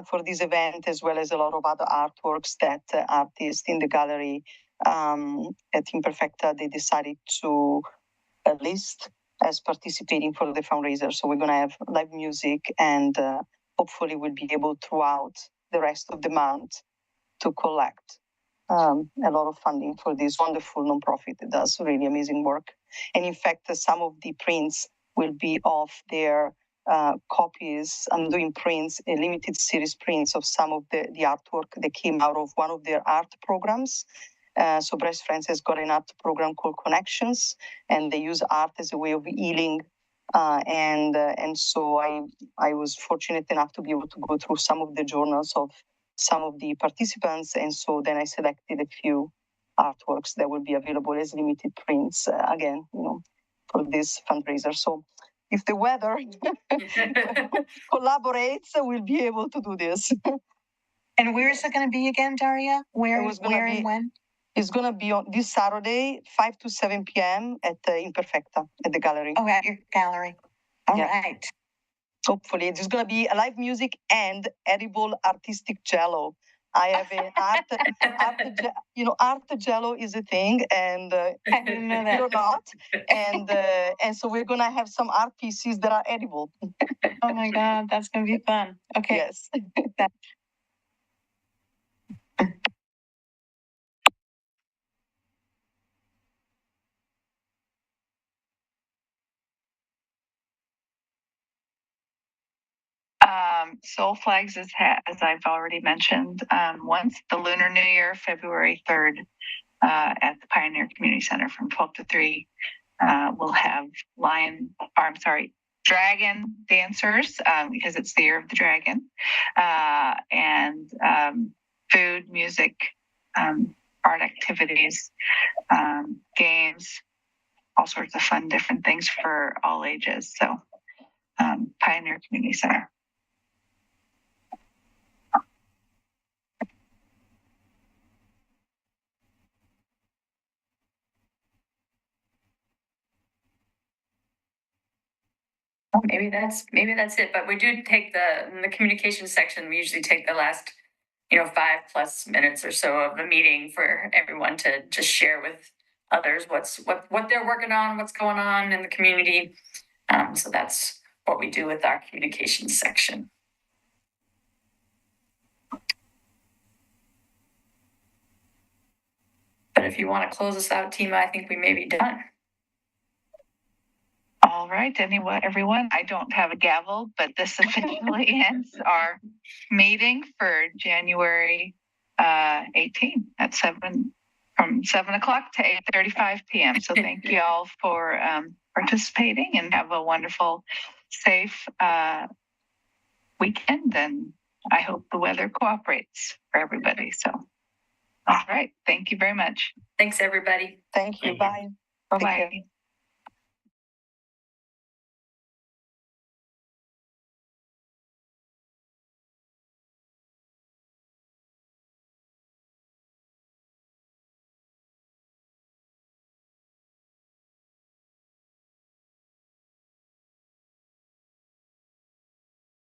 for this event, as well as a lot of other artworks that artists in the gallery at Imperfecta, they decided to list as participating for the fundraiser. So we're going to have live music, and hopefully we'll be able throughout the rest of the month to collect a lot of funding for this wonderful nonprofit that does really amazing work. And in fact, some of the prints will be of their copies. I'm doing prints, a limited series prints of some of the artwork that came out of one of their art programs. So Breast Friends has got an art program called Connections, and they use art as a way of healing. And so I was fortunate enough to be able to go through some of the journals of some of the participants, and so then I selected a few artworks that will be available as limited prints again, for this fundraiser. So if the weather collaborates, we'll be able to do this. And where is it going to be again, Daria? Where and when? It's going to be on this Saturday, 5 to 7 p.m. at Imperfecta, at the gallery. Oh, at your gallery. All right. Hopefully, there's going to be live music and edible artistic jello. I have a art jello is a thing, and I didn't know that. you're not, and so we're gonna have some art pieces that are edible. Oh my God, that's gonna be fun. Okay. Yes. Soul Flags is, as I've already mentioned, once the Lunar New Year, February 3rd, at the Pioneer Community Center from 12 to 3. We'll have dragon dancers, because it's the year of the dragon, and food, music, art activities, games, all sorts of fun, different things for all ages. So Pioneer Community Center. Maybe that's it. But we do take in the communication section, we usually take the last 5+ minutes or so of the meeting for everyone to just share with others what they're working on, what's going on in the community. So that's what we do with our communication section. But if you want to close us out, Tima, I think we may be done. All right, everyone, I don't have a gavel, but this officially ends our meeting for January 18 at from 7 o'clock to 8:35 p.m. So thank you all for participating, and have a wonderful, safe weekend. And I hope the weather cooperates for everybody. So, all right, thank you very much. Thanks, everybody. Thank you. Bye. Bye-bye.